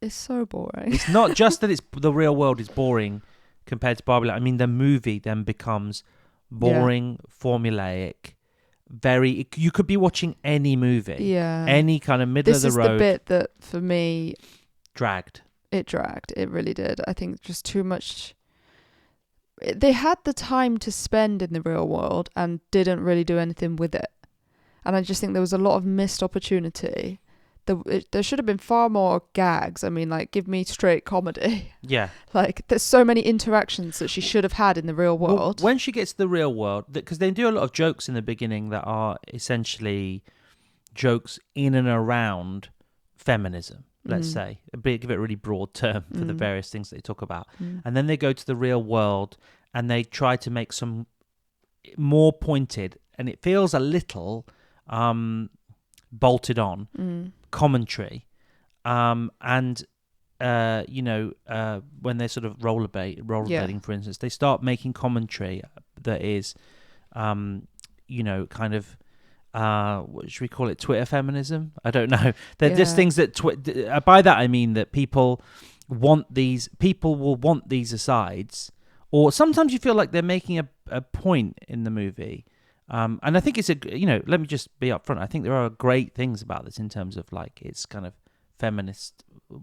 is so boring. It's not just that the real world is boring compared to Barbie Land. I mean, the movie then becomes boring, formulaic. You could be watching any movie. Yeah. Any kind of middle of the road. This is the bit that, for me... dragged. It dragged. It really did. I think just too much. They had the time to spend in the real world and didn't really do anything with it. And I just think there was a lot of missed opportunity. There should have been far more gags. I mean, like, give me straight comedy. Yeah. Like, there's so many interactions that she should have had in the real world. Well, when she gets to the real world, because they do a lot of jokes in the beginning that are essentially jokes in and around feminism. Let's say, give it a really broad term for the various things they talk about. And then they go to the real world and they try to make some more pointed, and it feels a little bolted on commentary. And, when they're sort of rollerblading, for instance, they start making commentary that is, kind of... what should we call it? Twitter feminism? I don't know. They're just things that by that I mean that people will want these asides, or sometimes you feel like they're making a point in the movie. And I think it's let me just be upfront. I think there are great things about this in terms of like it's kind of feminist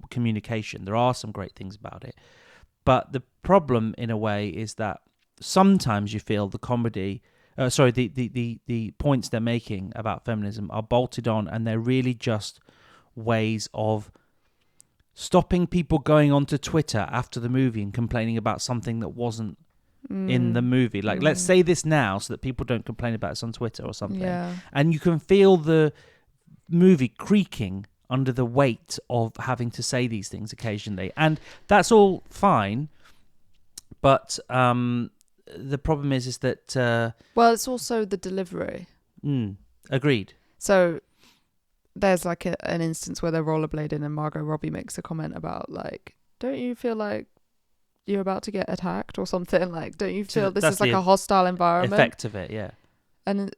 communication. There are some great things about it. But the problem in a way is that sometimes you feel the comedy the points they're making about feminism are bolted on, and they're really just ways of stopping people going onto Twitter after the movie and complaining about something that wasn't in the movie. Like, let's say this now so that people don't complain about it on Twitter or something. Yeah. And you can feel the movie creaking under the weight of having to say these things occasionally. And that's all fine, but... the problem is that... well, it's also the delivery. Agreed. So there's like an instance where they're rollerblading and Margot Robbie makes a comment about like, don't you feel like you're about to get attacked or something? Like, don't you feel this is like a hostile environment? Effect of it, yeah. And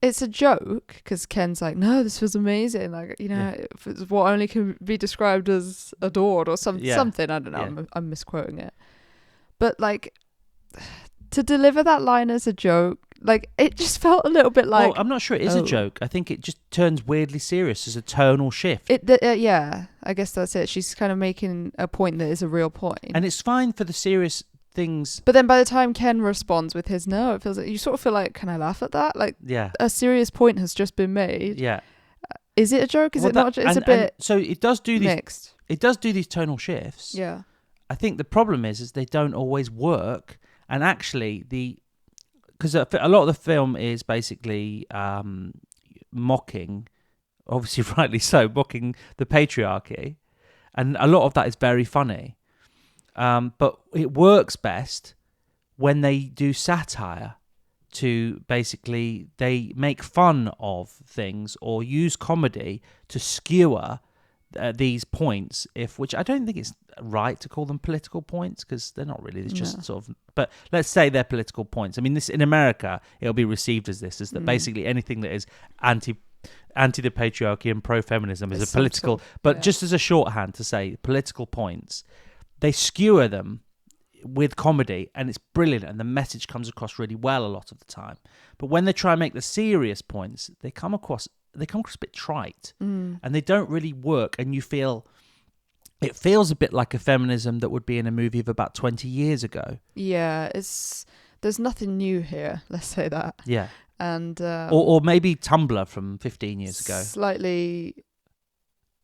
it's a joke because Ken's like, no, this was amazing. Like, it's what only can be described as adored or something. I don't know. Yeah. I'm misquoting it. But like... to deliver that line as a joke, like it just felt a little bit like... Well, I'm not sure it is a joke. I think it just turns weirdly serious as a tonal shift. Yeah, I guess that's it. She's kind of making a point that is a real point. And it's fine for the serious things. But then by the time Ken responds with his no, it feels like you sort of feel like, can I laugh at that? Like, a serious point has just been made. Yeah. Is it a joke? Is it not? It's a bit so it does do these... mixed. it does do these tonal shifts. Yeah. I think the problem is they don't always work. And actually, because a lot of the film is basically mocking, obviously rightly so, mocking the patriarchy. And a lot of that is very funny. But it works best when they do satire to basically, they make fun of things or use comedy to skewer these points, which I don't think it's right to call them political points, because they're not really. It's just sort of, but let's say they're political points. I mean, this in America, it'll be received as that basically anything that is anti the patriarchy and pro-feminism is a political, but just as a shorthand to say political points, they skewer them with comedy, and it's brilliant, and the message comes across really well a lot of the time. But when they try and make the serious points, they come across a bit trite, and they don't really work, and it feels a bit like a feminism that would be in a movie of about 20 years ago. Yeah, there's nothing new here, let's say that. Yeah. And or maybe Tumblr from 15 years ago. Slightly,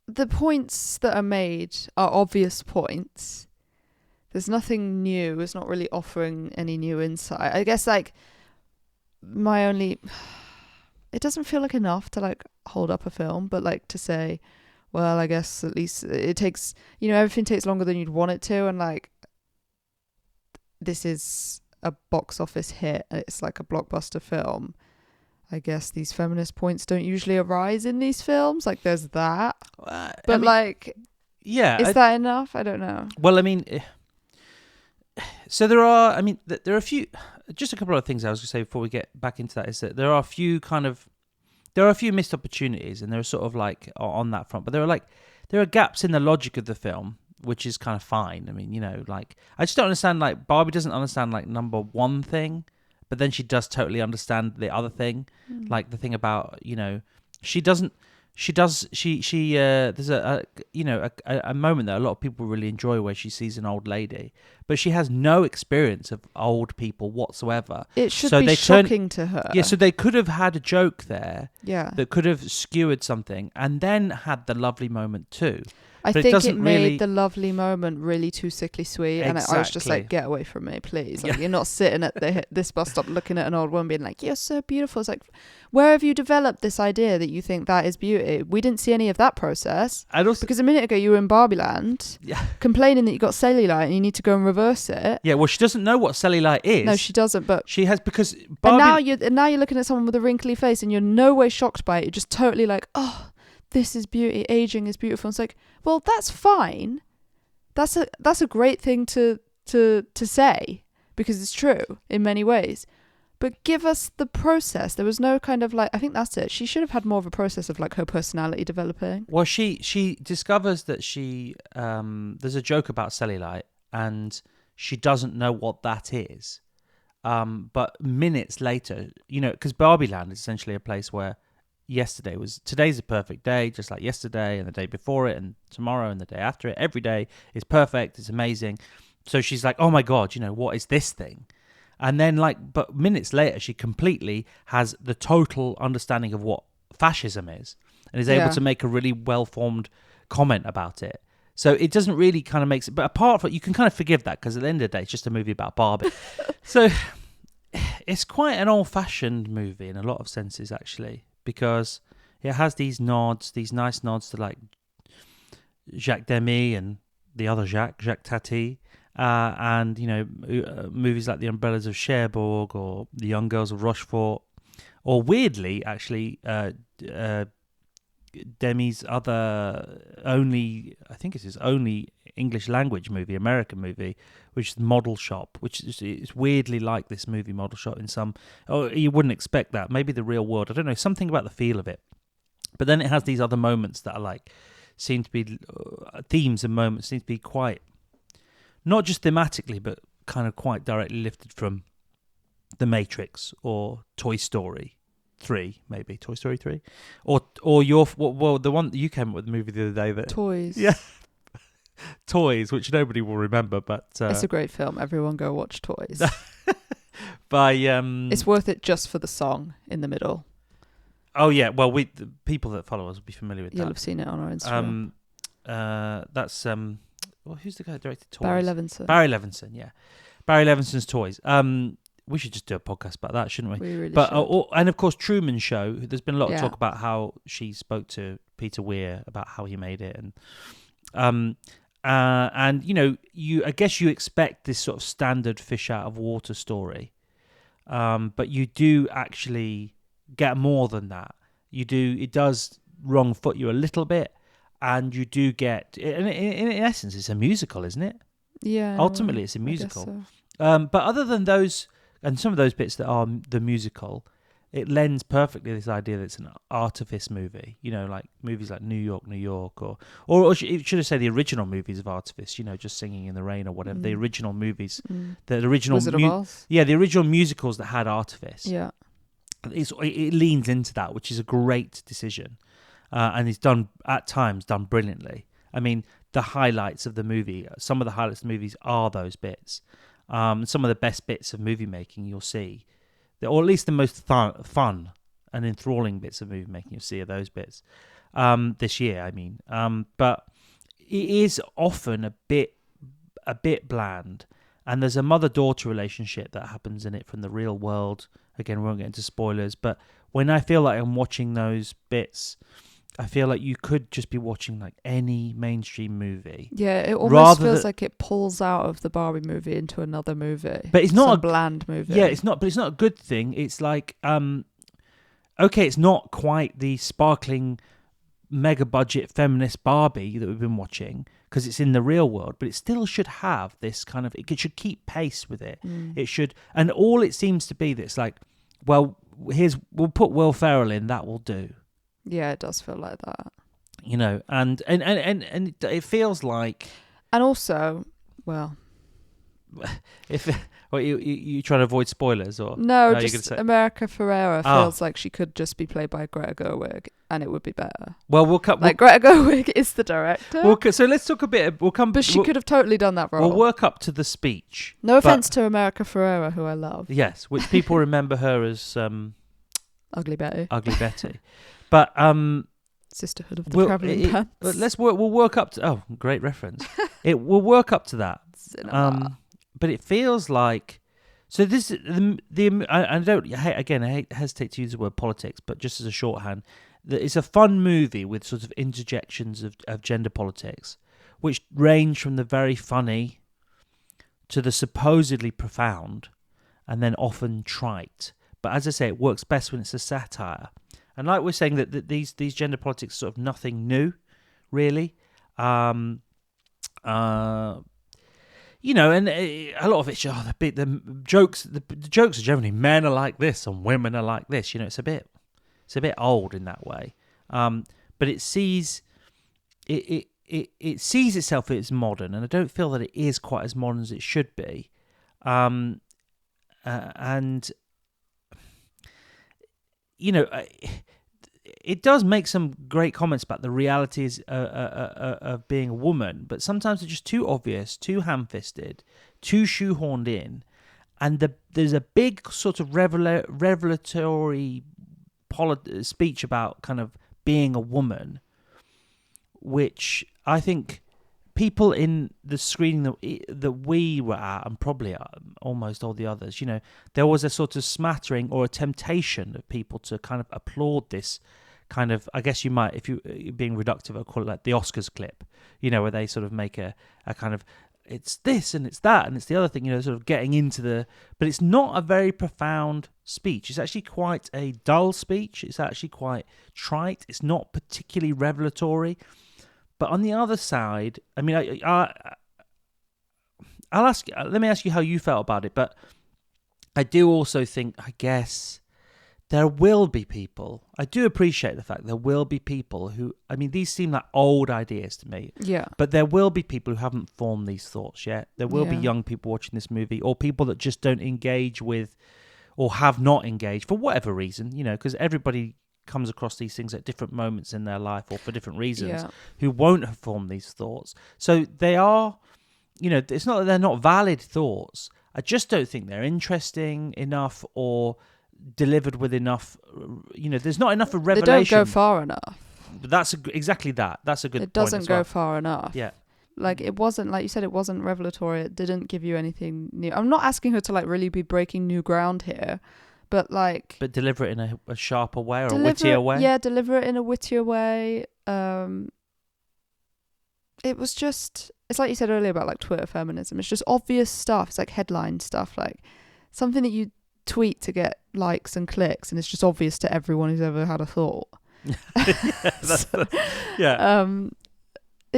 the points that are made are obvious points. There's nothing new. It's not really offering any new insight. I guess like it doesn't feel like enough to like hold up a film, but like to say, well, I guess at least it takes, everything takes longer than you'd want it to, and like this is a box office hit. It's like a blockbuster film. I guess these feminist points don't usually arise in these films. Like there's that, but is that enough? I don't know. Well, I mean, so there are a few, just a couple of things I was going to say before we get back into that, is that there are a few missed opportunities, and they're sort of like on that front, but there are gaps in the logic of the film, which is kind of fine. I mean, I just don't understand, like Barbie doesn't understand like number one thing, but then she does totally understand the other thing, like the thing about, there's a moment that a lot of people really enjoy where she sees an old lady, but she has no experience of old people whatsoever. It should be shocking to her. Yeah, so they could have had a joke there, yeah, that could have skewered something, and then had the lovely moment too. I think it made the lovely moment really too sickly sweet, and I was just like, get away from me, please. Like, you're not sitting at this bus stop looking at an old woman being like, you're so beautiful. It's like, where have you developed this idea that you think that is beauty? We didn't see any of that process. Because a minute ago you were in Barbie Land, complaining that you got cellulite and you need to go and reverse it. Yeah, well, she doesn't know what cellulite is. No, she doesn't, but she has, because Barbie... And now you're looking at someone with a wrinkly face and you're no way shocked by it. You're just totally like, oh, this is beauty, aging is beautiful. It's like, well, that's fine. That's a great thing to say, because it's true in many ways. But give us the process. There was no kind of like, I think that's it. She should have had more of a process of like her personality developing. Well, she discovers that there's a joke about cellulite, and she doesn't know what that is. But minutes later, because Barbie Land is essentially a place where today's a perfect day, just like yesterday and the day before it and tomorrow and the day after it. Every day is perfect. It's amazing. So she's like, oh my God, what is this thing? And then but minutes later, she completely has the total understanding of what fascism is, and is able to make a really well-formed comment about it. So it doesn't really kind of make sense. But apart from, you can kind of forgive that, because at the end of the day, it's just a movie about Barbie. So it's quite an old-fashioned movie in a lot of senses, actually, because it has these nice nods to like Jacques Demy and the other Jacques Tati, and movies like The Umbrellas of Cherbourg or The Young Girls of Rochefort, or weirdly, actually, Demy's only English language movie, American movie, which is Model Shop, which is weirdly like this movie Model Shop in some... Oh, you wouldn't expect that. Maybe the real world. I don't know, something about the feel of it. But then it has these other moments that are like, seem to be themes and moments, seem to be quite, not just thematically, but kind of quite directly lifted from The Matrix or Toy Story 3, maybe Toy Story 3, or the one that you came up with the movie the other day, that Toys. Yeah. Toys, which nobody will remember, but it's a great film. Everyone go watch Toys. It's worth it just for the song in the middle. Oh yeah, well, the people that follow us will be familiar with that. You'll have seen it on our Instagram. That's who's the guy who directed Toys? Barry Levinson. Barry Levinson, yeah. Barry Levinson's Toys. We should just do a podcast about that, shouldn't we? We really but should. And of course Truman Show. There's been a lot of Yeah. talk about how she spoke to Peter Weir about how he made it, and I guess you expect this sort of standard fish out of water story, but you do actually get more than that. You do. It does wrong foot you a little bit, and you do get. In essence, it's a musical, isn't it? Yeah. Ultimately, it's a I guess musical. so. But other than those, and some of those bits that are the musical, it lends perfectly this idea that it's an artifice movie. Like movies like New York, or should I say the original movies of artifice? Just Singing in the Rain or whatever. The original movies, the original Wizard of Oz. yeah, the original musicals that had artifice. Yeah. It leans into that, which is a great decision, and it's done at times done brilliantly. I mean, the highlights of the movie, some of the highlights of the movies are those bits. Some of the best bits of movie making you'll see, or at least the most fun and enthralling bits of movie making you'll see are those bits this year. I mean, but it is often a bit bland, and there's a mother-daughter relationship that happens in it from the real world. Again, we won't get into spoilers, but when I feel like I'm watching those bits, I feel like you could just be watching like any mainstream movie. Yeah, it almost feels like it pulls out of the Barbie movie into another movie. But it's not a bland movie. Yeah, it's not. But it's not a good thing. It's like, okay, it's not quite the sparkling, mega budget feminist Barbie that we've been watching because it's in the real world. But it still should have this kind of. It should keep pace with it. It should, and all it seems to be that's like, well, we'll put Will Ferrell in. That will do. Yeah, it does feel like that. And it feels like. And also, well, if you trying to avoid spoilers or no, you're just gonna say, America Ferrera feels like she could just be played by Greta Gerwig, and it would be better. Well, Greta Gerwig is the director. So let's talk a bit. But she could have totally done that role. We'll work up to the speech. No offense to America Ferrera, who I love. Yes, which people remember her as Ugly Betty. Ugly Betty. But Sisterhood of the Travelling Pants. We'll work up to. Oh, great reference. We'll work up to that. Cinema. But it feels like. So this I don't I hesitate to use the word politics, but just as a shorthand, that it's a fun movie with sort of interjections of gender politics, which range from the very funny to the supposedly profound, and then often trite. But as I say, it works best when it's a satire. And like we're saying that these gender politics are sort of nothing new, really. And a lot of it's the jokes. The jokes are generally men are like this and women are like this. It's a bit old in that way. But it sees it sees itself as modern, and I don't feel that it is quite as modern as it should be. And it does make some great comments about the realities of being a woman, but sometimes they're just too obvious, too ham-fisted, too shoehorned in, and there's a big sort of revelatory speech about kind of being a woman, which I think people in the screening that we were at, and probably almost all the others, there was a sort of smattering or a temptation of people to kind of applaud this kind of, I guess you might, if you're being reductive, I'll call it like the Oscars clip, where they sort of make a kind of, it's this and it's that and it's the other thing, sort of getting into but it's not a very profound speech. It's actually quite a dull speech. It's actually quite trite. It's not particularly revelatory. But on the other side, I mean, let me ask you how you felt about it. But I do also think, I guess, there will be people. I do appreciate the fact there will be people who, I mean, these seem like old ideas to me. Yeah. But there will be people who haven't formed these thoughts yet. There will be young people watching this movie, or people that just don't engage with, or have not engaged for whatever reason, because everybody comes across these things at different moments in their life or for different reasons, who won't have formed these thoughts. So they are, it's not that they're not valid thoughts. I just don't think they're interesting enough or delivered with enough, there's not enough of revelation. They don't go far enough. That's exactly that. That's a good point. It doesn't as go well. far enough. Yeah. Like, it wasn't, like you said, it wasn't revelatory. It didn't give you anything new. I'm not asking her to, like, really be breaking new ground here, but, like... But deliver it in a sharper way or a wittier way? Yeah, deliver it in a wittier way. It was just... It's like you said earlier about, like, Twitter feminism. It's just obvious stuff. It's, like, headline stuff. Like, something that you tweet to get likes and clicks, and it's just obvious to everyone who's ever had a thought.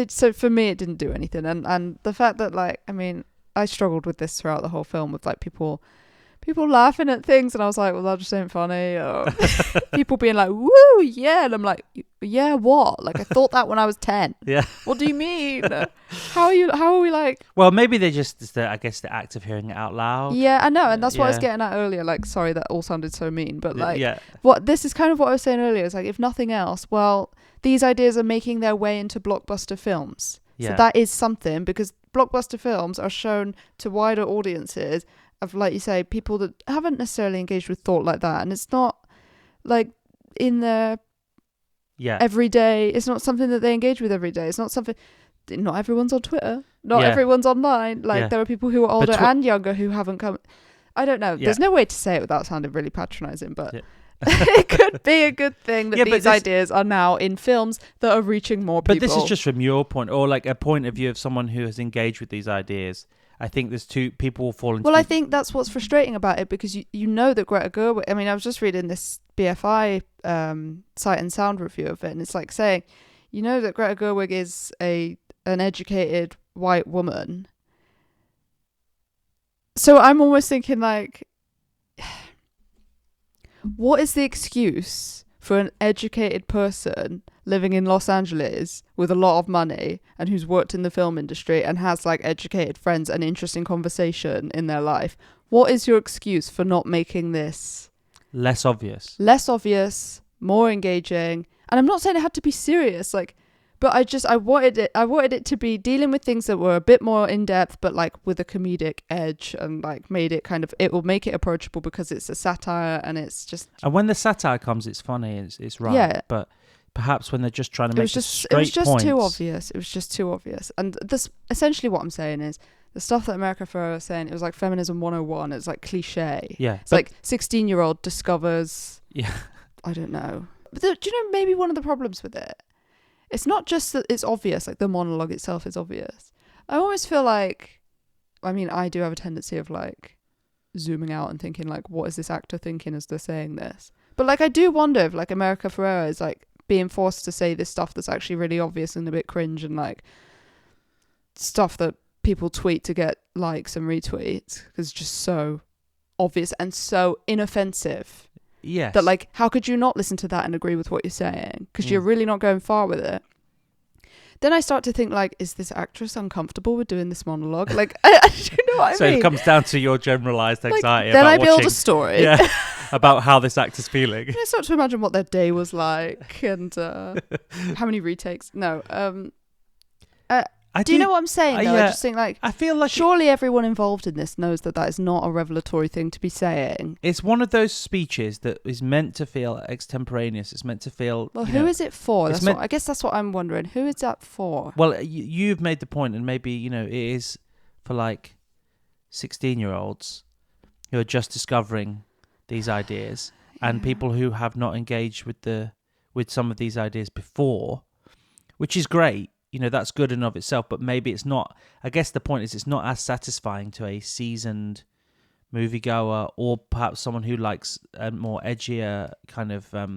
So for me, it didn't do anything, and the fact that, like, I mean, I struggled with this throughout the whole film, with, like, people laughing at things, and I was like, well, that just ain't funny. Or people being like, woo, yeah, and I'm like, yeah, what? Like, I thought that when I was 10. Yeah. What do you mean? How are we like? Well, maybe they just, I guess, the act of hearing it out loud. Yeah, I know, and that's what I was getting at earlier. Like, sorry, that all sounded so mean, but like, this is kind of what I was saying earlier. It's like, if nothing else, well, these ideas are making their way into blockbuster films. So that is something, because blockbuster films are shown to wider audiences of, like you say, people that haven't necessarily engaged with thought like that. And it's not like in their everyday, it's not something that they engage with every day. It's not something, not everyone's on Twitter. Not everyone's online. Like, there are people who are older and younger who haven't come. I don't know. There's no way to say it without sounding really patronizing, but it could be a good thing that these ideas are now in films that are reaching more people. But this is just from your point, or like a point of view of someone who has engaged with these ideas. I think there's two people will fall into... Well, I think that's what's frustrating about it, because you know that Greta Gerwig... I mean, I was just reading this BFI Sight and Sound review of it, and it's like saying, you know that Greta Gerwig is an educated white woman. So I'm almost thinking, like, what is the excuse for an educated person living in Los Angeles with a lot of money and who's worked in the film industry and has, like, educated friends and interesting conversation in their life? What is your excuse for not making this less obvious, more engaging? And I'm not saying it had to be serious, like, but I wanted it to be dealing with things that were a bit more in depth, but, like, with a comedic edge, and, like, made it kind of, it will make it approachable because it's a satire, and it's just... And when the satire comes, it's funny, it's right. Yeah. But perhaps when they're just trying to make straight points... It was just too obvious. It was just too obvious. And this, essentially what I'm saying is, the stuff that America Ferrera was saying, it was like feminism 101. It's like cliche. Yeah. It's like 16-year-old discovers... Yeah. I don't know. But do you know maybe one of the problems with it? It's not just that it's obvious, like the monologue itself is obvious. I always feel like, I mean, I do have a tendency of, like, zooming out and thinking, like, what is this actor thinking as they're saying this? But, like, I do wonder if, like, America Ferrera is, like, being forced to say this stuff that's actually really obvious and a bit cringe, and, like, stuff that people tweet to get likes and retweets, because it's just so obvious and so inoffensive. Yes. That, like, how could you not listen to that and agree with what you're saying? Because you're really not going far with it. Then I start to think, like, is this actress uncomfortable with doing this monologue? Like, do you know what I mean? So it comes down to your generalised anxiety, like, then about I build watching, a story. Yeah, about how this actor's feeling. I start to imagine what their day was like, and how many retakes. No. Do you know what I'm saying, though? I just think, like, I feel like surely everyone involved in this knows that is not a revelatory thing to be saying. It's one of those speeches that is meant to feel extemporaneous. It's meant to feel... Well, who is it for? I guess that's what I'm wondering. Who is that for? Well, you've made the point, and maybe, you know, it is for, like, 16-year-olds who are just discovering these ideas, and people who have not engaged with some of these ideas before, which is great. You know, that's good in of itself, but maybe it's not... I guess the point is it's not as satisfying to a seasoned moviegoer, or perhaps someone who likes a more edgier kind of... Well,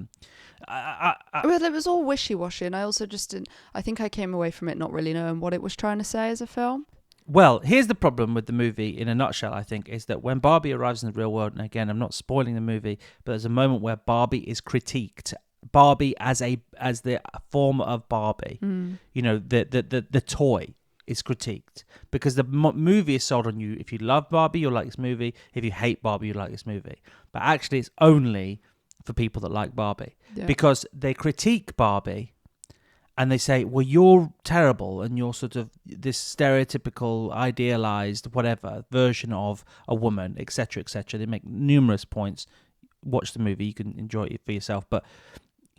it was all wishy-washy, and I also just didn't... I think I came away from it not really knowing what it was trying to say as a film. Well, here's the problem with the movie, in a nutshell, I think, is that when Barbie arrives in the real world, and again, I'm not spoiling the movie, but there's a moment where Barbie is critiqued. Barbie as the form of Barbie, you know, the toy is critiqued, because the movie is sold on you. If you love Barbie, you'll like this movie. If you hate Barbie, you'll like this movie. But actually, it's only for people that like Barbie, because they critique Barbie, and they say, well, you're terrible, and you're sort of this stereotypical, idealized, whatever version of a woman, etc., etc. They make numerous points. Watch the movie, you can enjoy it for yourself, but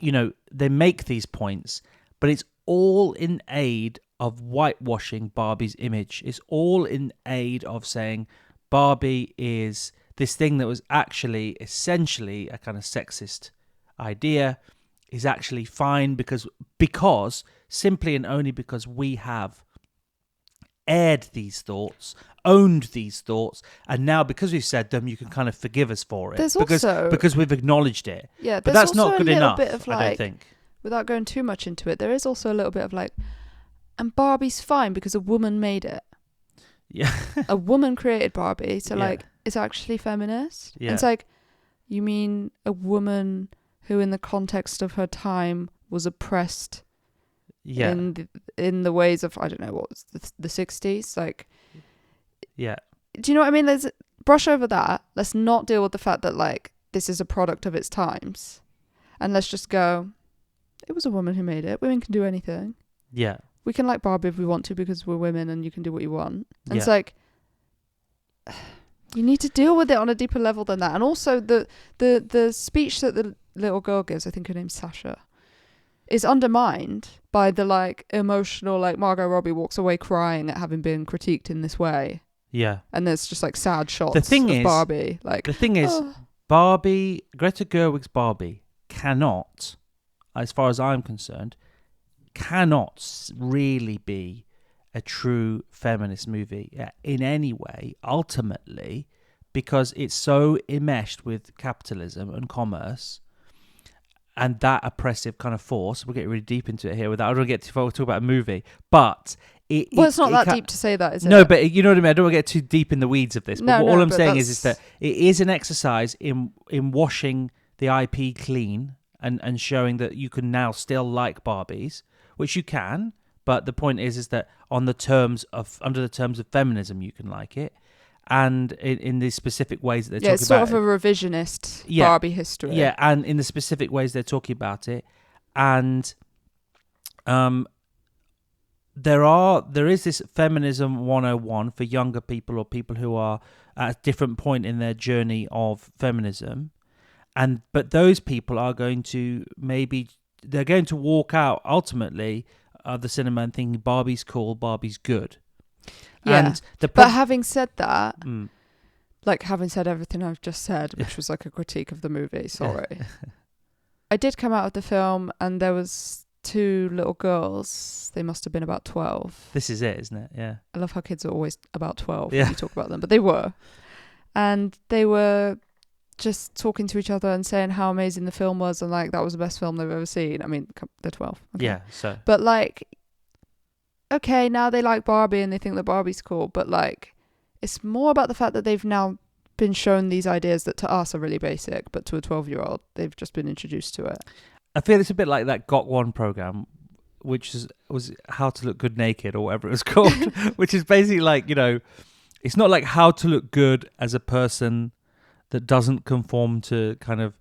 they make these points, but it's all in aid of whitewashing Barbie's image. It's all in aid of saying Barbie is this thing that was actually essentially a kind of sexist idea, is actually fine because simply and only because we have aired these thoughts, owned these thoughts, and now because we've said them, you can kind of forgive us for it. There's because we've acknowledged it. Yeah, but that's not good enough. Bit of, I don't think. Without going too much into it, there is also a little bit of like, and Barbie's fine because a woman made it. Yeah, a woman created Barbie, so like it's actually feminist. Yeah, and it's like, you mean a woman who, in the context of her time, was oppressed. Yeah. In the ways of, I don't know, what was the 60s, like. Yeah. Do you know what I mean? Let's brush over that. Let's not deal with the fact that like this is a product of its times, and let's just go, it was a woman who made it. Women can do anything. Yeah. We can like Barbie if we want to because we're women, and you can do what you want. And it's Yeah. like, you need to deal with it on a deeper level than that. And also the speech that the little girl gives, I think her name's Sasha, is undermined by the like emotional, like Margot Robbie walks away crying at having been critiqued in this way. Yeah. And there's just like sad shots of Barbie. Like, the thing is, Barbie, Greta Gerwig's Barbie cannot, as far as I'm concerned, cannot really be a true feminist movie in any way, ultimately, because it's so enmeshed with capitalism and commerce and that oppressive kind of force. We're getting really deep into it here. I don't want to get too far. We'll talk about a movie, but it's not that deep to say that, is it? No, but you know what I mean. I don't want to get too deep in the weeds of this. But all I'm saying is that it is an exercise in washing the IP clean and showing that you can now still like Barbies, which you can. But the point is that under the terms of feminism, you can like it. And in the specific ways that they're talking about it. Yeah, it's sort of a revisionist Barbie history. Yeah, and in the specific ways they're talking about it. And there is this Feminism 101 for younger people or people who are at a different point in their journey of feminism. But those people are going to they're going to walk out ultimately of the cinema and thinking Barbie's cool, Barbie's good. Yeah, but having said that, like having said everything I've just said, which was like a critique of the movie, sorry. I did come out of the film and there was two little girls. They must have been about 12. This is it, isn't it? Yeah. I love how kids are always about 12 when you talk about them, but they were. And they were just talking to each other and saying how amazing the film was and like that was the best film they've ever seen. I mean, they're 12. Okay. Yeah, so. But like, okay, now they like Barbie and they think that Barbie's cool, but like it's more about the fact that they've now been shown these ideas that to us are really basic, but to a 12-year-old they've just been introduced to it. I feel it's a bit like that GOT1 program, which was How to Look Good Naked or whatever it was called, which is basically like, it's not like how to look good as a person that doesn't conform to kind of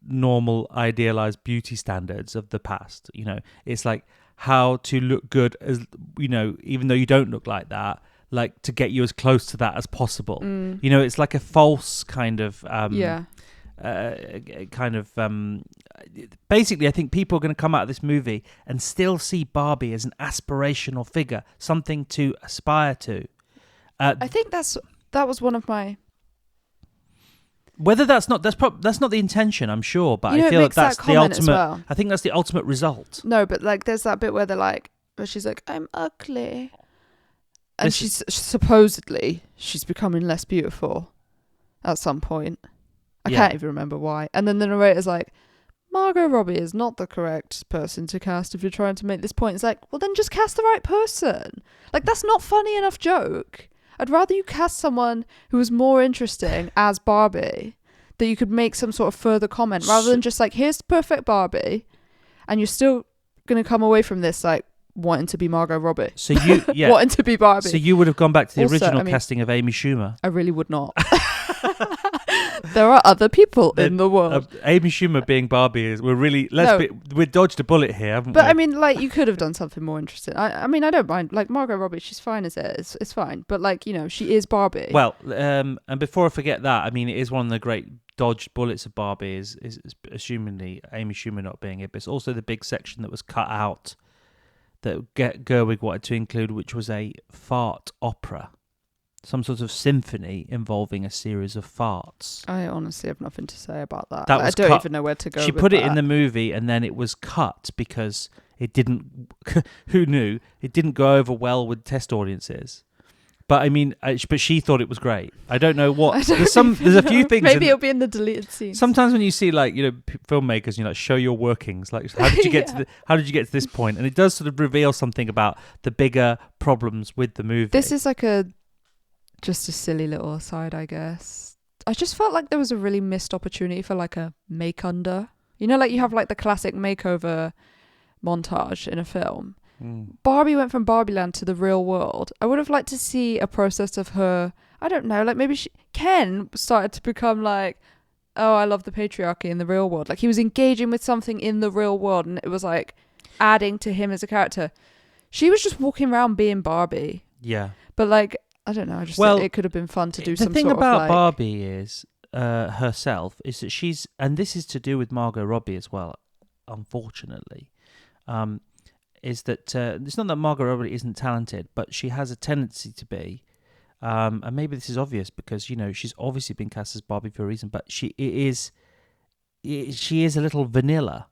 normal idealized beauty standards of the past. It's like how to look good as, even though you don't look like that, like to get you as close to that as possible. It's like a false kind of basically I think people are going to come out of this movie and still see Barbie as an aspirational figure, something to aspire to. I think that was one of my. Whether that's not the intention, I'm sure, but I feel like that's the ultimate. Well. I think that's the ultimate result. No, but like there's that bit where she's like, I'm ugly, and she's supposedly she's becoming less beautiful at some point. I can't even remember why. And then the narrator's like, Margot Robbie is not the correct person to cast if you're trying to make this point. It's like, well, then just cast the right person. Like, that's not funny enough joke. I'd rather you cast someone who was more interesting as Barbie, that you could make some sort of further comment, rather than just like, here's the perfect Barbie, and you're still going to come away from this like wanting to be Margot Robbie. So you, wanting to be Barbie. So you would have gone back to the original casting of Amy Schumer. I really would not. There are other people in the world. Amy Schumer being Barbie we dodged a bullet here, haven't we? But I mean, like, you could have done something more interesting. I mean, I don't mind. Like, Margot Robbie, she's fine as it. It's fine. But like, she is Barbie. Well, and before I forget that, I mean, it is one of the great dodged bullets of Barbie is assumingly Amy Schumer not being it, but it's also the big section that was cut out that Gerwig wanted to include, which was a fart opera, some sort of symphony involving a series of farts. I honestly have nothing to say about that. That was I don't cut. even know where to go. She with put it that. in the movie, and then it was cut because it didn't. Who knew? It didn't go over well with test audiences. But I mean, but she thought it was great. I don't know what. There's a few things. Maybe it'll be in the deleted scenes. Sometimes when you see filmmakers, show your workings. Like, how did you get to this point? And it does sort of reveal something about the bigger problems with the movie. This is just a silly little aside, I guess. I just felt like there was a really missed opportunity for like a make-under. You have like the classic makeover montage in a film. Barbie went from Barbie Land to the real world. I would have liked to see a process of her, I don't know, like maybe Ken started to become like, oh, I love the patriarchy in the real world. Like he was engaging with something in the real world and it was like adding to him as a character. She was just walking around being Barbie. Yeah. But like, I don't know, I just think it could have been fun to do some sort of The thing about like... Barbie is herself is that and this is to do with Margot Robbie as well, unfortunately, is that it's not that Margot Robbie isn't talented, but she has a tendency to be, and maybe this is obvious because she's obviously been cast as Barbie for a reason, but she is a little vanilla,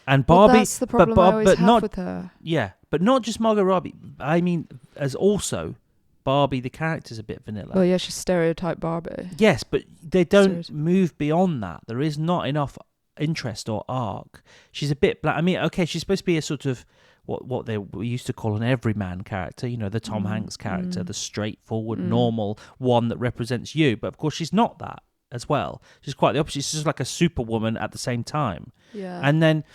and Barbie. That's the problem I always have with her. Yeah, but not just Margot Robbie. I mean, as also Barbie, the character's a bit vanilla. Well, yeah, she's stereotype Barbie. Yes, but they don't move beyond that. There is not enough interest or arc. She's a bit black. I mean, okay, she's supposed to be a sort of what they used to call an everyman character, the Tom Hanks character, the straightforward, normal one that represents you. But of course, she's not that as well. She's quite the opposite. She's just like a superwoman at the same time. Yeah. And then,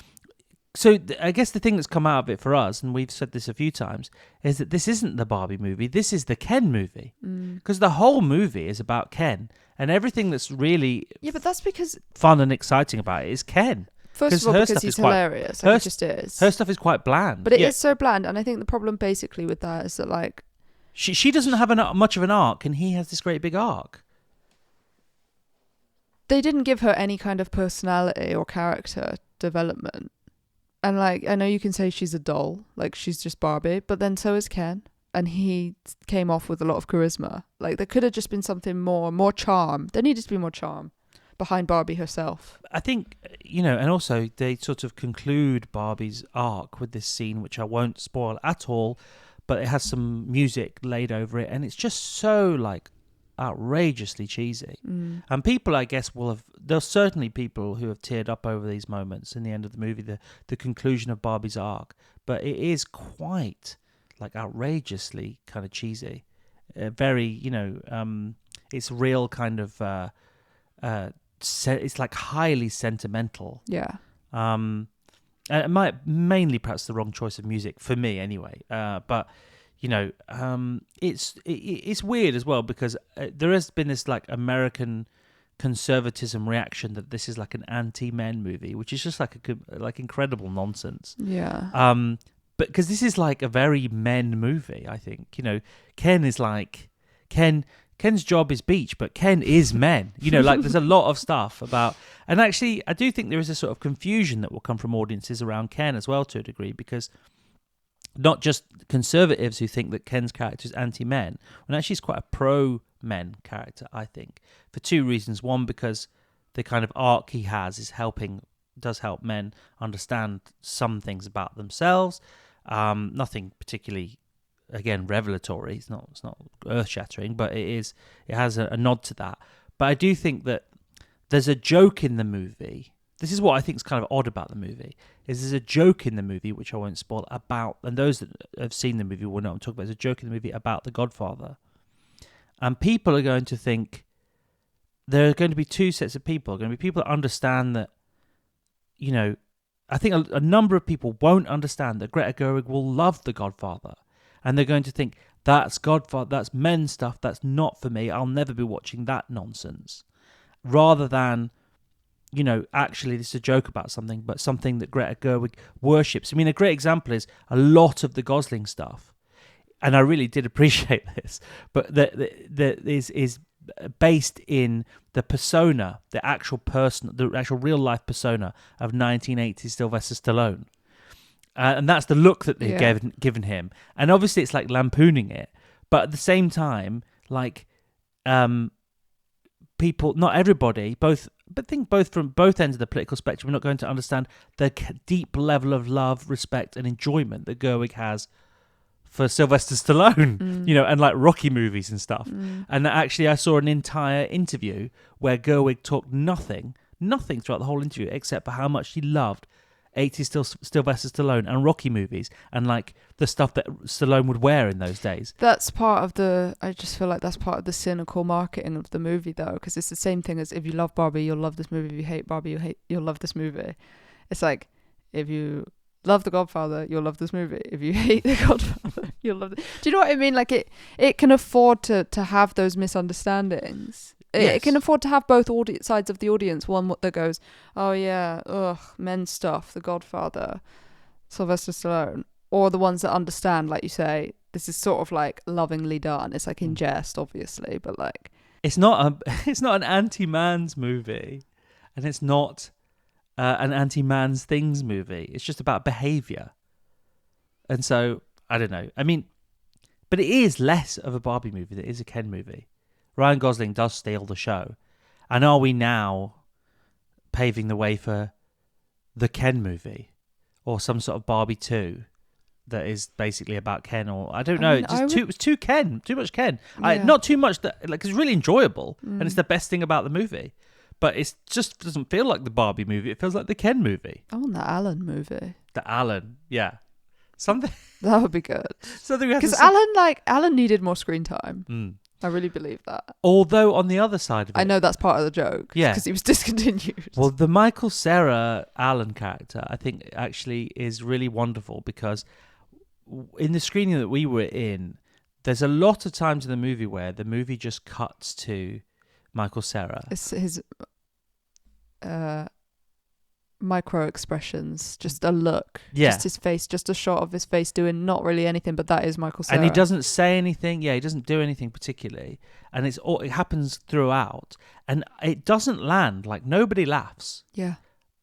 so I guess the thing that's come out of it for us, and we've said this a few times, is that this isn't the Barbie movie. This is the Ken movie. Because the whole movie is about Ken. And everything that's really but that's because fun and exciting about it is Ken. First of all, because he's hilarious. Like, he just is. Her stuff is quite bland. But it is so bland. And I think the problem basically with that is that, like... She doesn't have much of an arc, and he has this great big arc. They didn't give her any kind of personality or character development. And, like, I know you can say she's a doll. Like, she's just Barbie. But then so is Ken. And he came off with a lot of charisma. Like, there could have just been something more charm. There needed to be more charm behind Barbie herself. I think, and also they sort of conclude Barbie's arc with this scene, which I won't spoil at all, but it has some music laid over it, and it's just so, like, outrageously cheesy. And people, I guess, there's certainly people who have teared up over these moments in the end of the movie, the conclusion of Barbie's arc, but it is quite, like, outrageously kind of cheesy. Very, it's real kind of... it's like highly sentimental. Yeah. And it might mainly perhaps the wrong choice of music for me anyway. But it's weird as well because there has been this like American conservatism reaction that this is like an anti-men movie, which is just like incredible nonsense. Yeah. But because this is like a very men movie, I think. Ken is like Ken's job is beach, but Ken is men. Like there's a lot of stuff about... And actually, I do think there is a sort of confusion that will come from audiences around Ken as well to a degree, because not just conservatives who think that Ken's character is anti-men, when actually he's quite a pro-men character, I think, for two reasons. One, because the kind of arc he has does help men understand some things about themselves. Nothing particularly... Again, revelatory. It's not earth-shattering, but it has a nod to that. But I do think that there's a joke in the movie. This is what I think is kind of odd about the movie. There's a joke in the movie, which I won't spoil, about, and those that have seen the movie will know what I'm talking about. There's a joke in the movie about The Godfather. And people are going to think there are going to be two sets of people. There are going to be people that understand that, I think a number of people won't understand that Greta Gerwig will love The Godfather. And they're going to think, that's Godfather, that's men stuff, that's not for me, I'll never be watching that nonsense. Rather than, actually this is a joke about something, but something that Greta Gerwig worships. I mean, a great example is a lot of the Gosling stuff, and I really did appreciate this, but that is based in the persona, the actual person, the actual real life persona of 1980s Sylvester Stallone. And that's the look that they've given him. And obviously it's like lampooning it. But at the same time, like, people, not everybody, both from both ends of the political spectrum are not going to understand the deep level of love, respect, and enjoyment that Gerwig has for Sylvester Stallone, and like Rocky movies and stuff. And actually, I saw an entire interview where Gerwig talked nothing throughout the whole interview except for how much he loved 80s Sylvester Stallone and Rocky movies and like the stuff that Stallone would wear in those days. I just feel like that's part of the cynical marketing of the movie, though, because it's the same thing as if you love Barbie, you'll love this movie. If you hate Barbie, you'll love this movie. It's like, if you love The Godfather, you'll love this movie. If you hate The Godfather, you'll love it. Do you know what I mean? Like, it can afford to have those misunderstandings. Yes. It can afford to have both sides of the audience. One that goes, oh yeah, ugh, men's stuff, The Godfather, Sylvester Stallone. Or the ones that understand, like you say, this is sort of like lovingly done. It's like in jest, obviously, but like... It's not an anti-man's movie. And it's not an anti-man's things movie. It's just about behaviour. And so, I don't know. I mean, but it is less of a Barbie movie than it is a Ken movie. Ryan Gosling does steal the show. And are we now paving the way for the Ken movie? Or some sort of Barbie 2 that is basically about Ken? Or I don't know. It's too Ken. Too much Ken. Yeah. Not too much. It's really enjoyable. And it's the best thing about the movie. But it just doesn't feel like the Barbie movie. It feels like the Ken movie. I want the Alan movie. The Alan. Yeah. Something. That would be good. Because Alan needed more screen time. I really believe that. Although on the other side of it, I know that's part of the joke. Yeah, because he was discontinued. Well, the Michael Cera Alan character, I think, actually is really wonderful because in the screening that we were in, there's a lot of times in the movie where the movie just cuts to Michael Cera. It's his micro expressions, just a look, just his face, just a shot of his face doing not really anything, but that is Michael Cera. And he doesn't say anything. Yeah, he doesn't do anything particularly, and it happens throughout, and it doesn't land. Like nobody laughs. Yeah.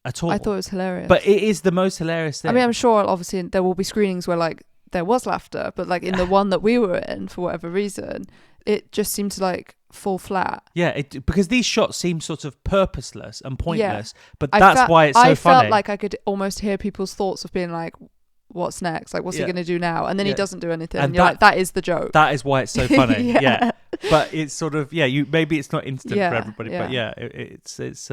At all. I thought it was hilarious. But it is the most hilarious thing. I mean, I'm sure obviously there will be screenings where like there was laughter, but like in the one that we were in, for whatever reason, it just seemed to like fall flat. Yeah, because these shots seem sort of purposeless and pointless, but that's why it's so funny. I felt like I could almost hear people's thoughts of being like, what's next? Like, what's he going to do now? And then he doesn't do anything. And you're like, that is the joke. That is why it's so funny. Yeah. But it's sort of, maybe it's not instant for everybody, but it's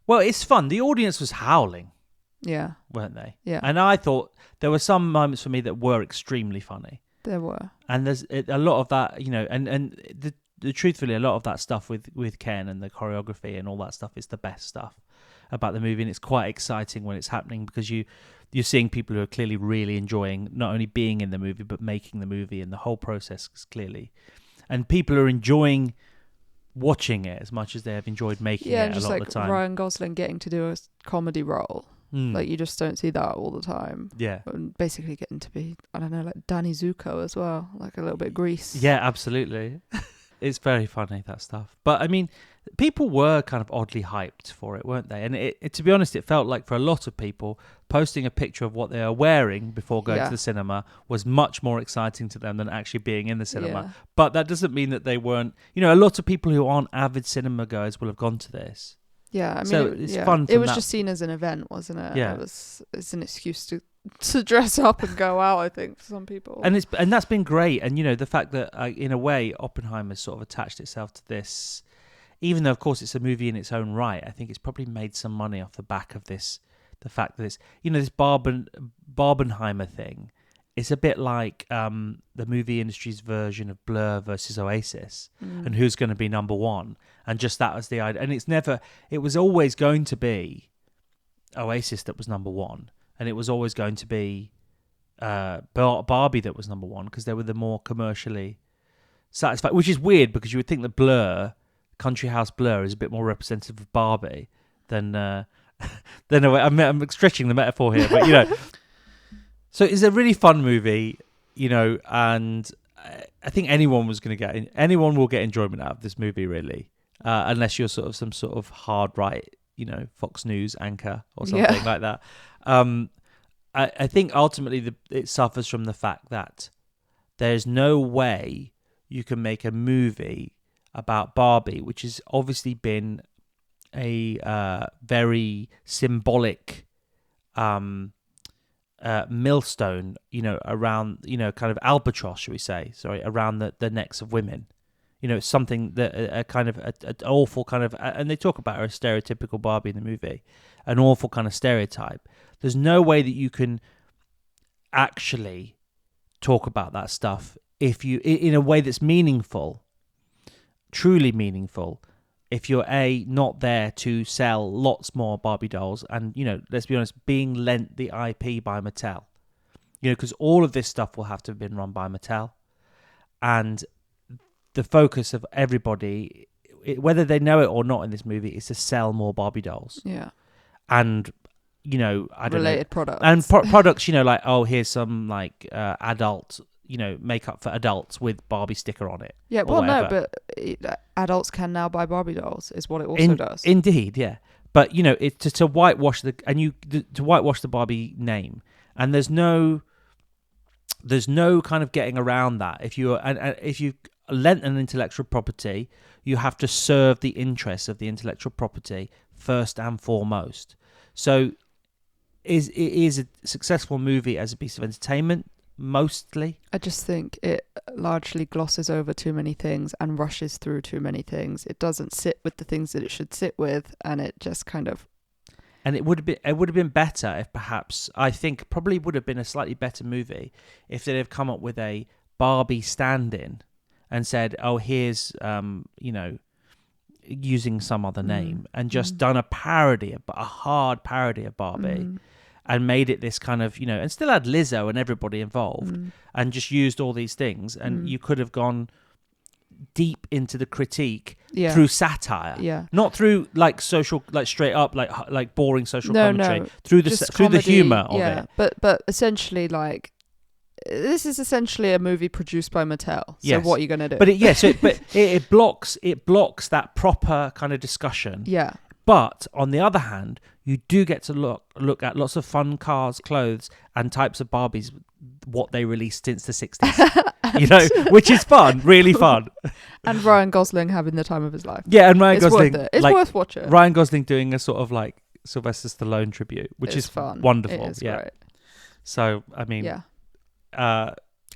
well, it's fun. The audience was howling. Yeah. Weren't they? Yeah. And I thought there were some moments for me that were extremely funny. There were. And there's a lot of that, and truthfully, a lot of that stuff with Ken and the choreography and all that stuff is the best stuff about the movie, and it's quite exciting when it's happening because you're seeing people who are clearly really enjoying not only being in the movie but making the movie, and the whole process is clearly, and people are enjoying watching it as much as they have enjoyed making it a lot of the time. Ryan Gosling getting to do a comedy role. Like, you just don't see that all the time. Yeah. And basically getting to be, I don't know, like Danny Zuko as well, like a little bit Grease. Yeah, absolutely. It's very funny, that stuff. But I mean, people were kind of oddly hyped for it, weren't they? And it to be honest, it felt like for a lot of people, posting a picture of what they are wearing before going to the cinema was much more exciting to them than actually being in the cinema. Yeah. But that doesn't mean that they weren't, a lot of people who aren't avid cinema goers will have gone to this. Yeah, I mean, so it's fun. It was just seen as an event, wasn't it? Yeah, it's an excuse to dress up and go out, I think, for some people. And that's been great. And the fact that in a way Oppenheimer's sort of attached itself to this, even though of course it's a movie in its own right, I think it's probably made some money off the back of this. The fact that it's this Barbenheimer thing. It's a bit like the movie industry's version of Blur versus Oasis, and who's going to be number one. And just that was the idea. And it was always going to be Oasis that was number one. And it was always going to be Barbie that was number one because they were the more commercially satisfied, which is weird because you would think that Blur, Country House Blur, is a bit more representative of Barbie than I'm stretching the metaphor here, but So it's a really fun movie, and I think anyone will get enjoyment out of this movie, really. unless you're sort of some sort of hard right, Fox News anchor or something like that. I think ultimately it suffers from the fact that there's no way you can make a movie about Barbie, which has obviously been a very symbolic millstone, around, kind of albatross, should we say? Sorry, around the necks of women. It's something that a kind of an awful kind of, and they talk about her, a stereotypical Barbie in the movie, an awful kind of stereotype. There's no way that you can actually talk about that stuff if you, in a way that's meaningful, truly meaningful, if you're not there to sell lots more Barbie dolls, and let's be honest, being lent the IP by Mattel, because all of this stuff will have to have been run by Mattel, and the focus of everybody, whether they know it or not in this movie, is to sell more Barbie dolls. Yeah. And I don't related know, products and products, like, oh, here's some like adult, makeup for adults with Barbie sticker on it. Yeah, well, no, but adults can now buy Barbie dolls, is what it also does. Indeed, yeah. But it's to whitewash to whitewash the Barbie name, and there's no kind of getting around that. If you lent an intellectual property, you have to serve the interests of the intellectual property first and foremost. So, it is a successful movie as a piece of entertainment. Mostly, I just think it largely glosses over too many things and rushes through too many things. It doesn't sit with the things that it should sit with, and it just kind of. And it would have been better if perhaps, I think probably would have been a slightly better movie if they'd have come up with a Barbie stand-in and said, oh, here's using some other name, and just done a hard parody of Barbie. And made it this kind of, and still had Lizzo and everybody involved, and just used all these things. And you could have gone deep into the critique through satire, not through like social, like straight up, like boring social commentary. Through the humor of it. But essentially, like, this is essentially a movie produced by Mattel. So yes. What are you gonna do? But it blocks that proper kind of discussion. Yeah. But on the other hand, you do get to look at lots of fun cars, clothes, and types of Barbies, what they released since the 60s, which is fun, really fun. And Ryan Gosling having the time of his life. Yeah, and Ryan Gosling. It's worth watching. Ryan Gosling doing a sort of like Sylvester Stallone tribute, which is fun. Wonderful. It is great. So, I mean,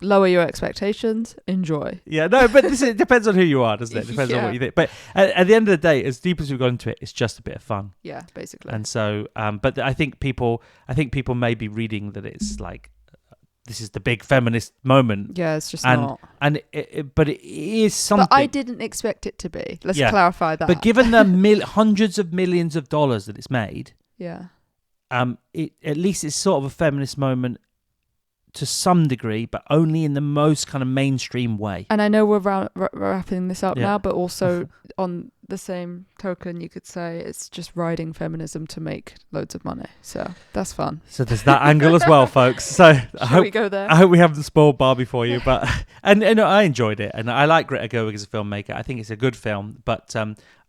lower your expectations, enjoy. Yeah, no, but it depends on who you are, doesn't it? It depends on what you think. But at the end of the day, as deep as we've got into it, it's just a bit of fun. Yeah, basically. And so, but I think people may be reading that it's like, this is the big feminist moment. Yeah, it's just not. And but it is something. But I didn't expect it to be. Let's clarify that. But given the hundreds of millions of dollars that it's made, it at least it's sort of a feminist moment to some degree, but only in the most kind of mainstream way. And I know we're wrapping this up now, but also on the same token, you could say it's just riding feminism to make loads of money. So that's fun. So there's that angle as well, folks. So we go there? I hope we haven't spoiled Barbie for you, but and I enjoyed it, and I like Greta Gerwig as a filmmaker. I think it's a good film, but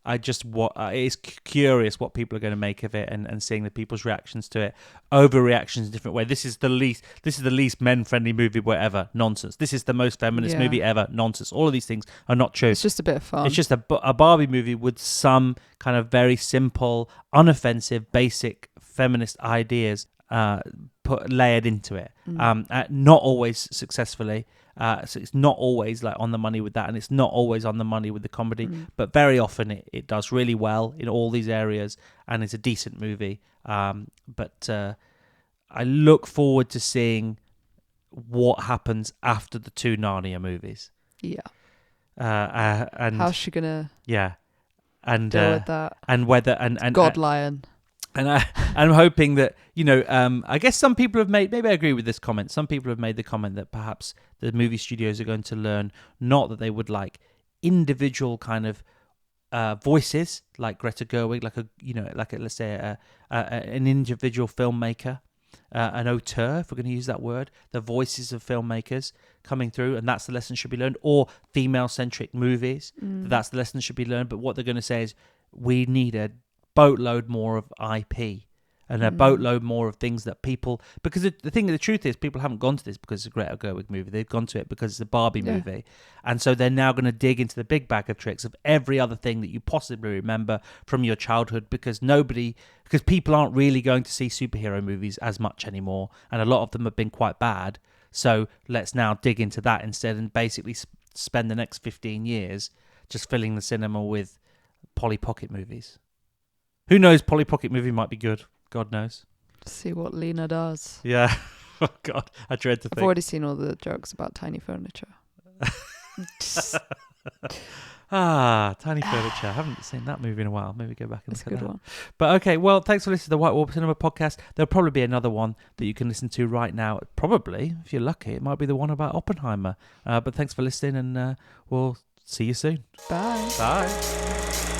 I just it's curious what people are going to make of it, and seeing the people's reactions to it, overreactions in a different way. This is the least men-friendly movie whatever. Nonsense. This is the most feminist movie ever. Nonsense. All of these things are not true. It's just a bit of fun. It's just a Barbie movie with some kind of very simple, unoffensive, basic feminist ideas layered into it. Not always successfully. So it's not always like on the money with that, and it's not always on the money with the comedy, but very often it does really well in all these areas, and it's a decent movie. But I look forward to seeing what happens after the two Narnia movies. Yeah. And how's she gonna? Yeah. And deal with that, and whether and God Lion. And I'm hoping that, I guess some people have maybe I agree with this comment. Some people have made the comment that perhaps the movie studios are going to learn not that they would like individual kind of voices like Greta Gerwig, let's say an individual filmmaker, an auteur, if we're going to use that word, the voices of filmmakers coming through, and that's the lesson that should be learned. Or female-centric movies, that's the lesson that should be learned. But what they're going to say is, we need a boatload more of IP and a boatload more of things that people... Because the truth is, people haven't gone to this because it's a Greta Gerwig movie. They've gone to it because it's a Barbie movie. And so they're now going to dig into the big bag of tricks of every other thing that you possibly remember from your childhood, because people aren't really going to see superhero movies as much anymore, and a lot of them have been quite bad. So let's now dig into that instead and basically spend the next 15 years just filling the cinema with Polly Pocket movies. Who knows? Polly Pocket movie might be good. God knows. See what Lena does. Yeah. Oh, God. I dread to think. I've already seen all the jokes about tiny furniture. Tiny Furniture. I haven't seen that movie in a while. Maybe go back and look at that. It's a good one. But okay, well, thanks for listening to the White Wall Cinema podcast. There'll probably be another one that you can listen to right now. Probably, if you're lucky, it might be the one about Oppenheimer. But thanks for listening, and we'll see you soon. Bye. Bye.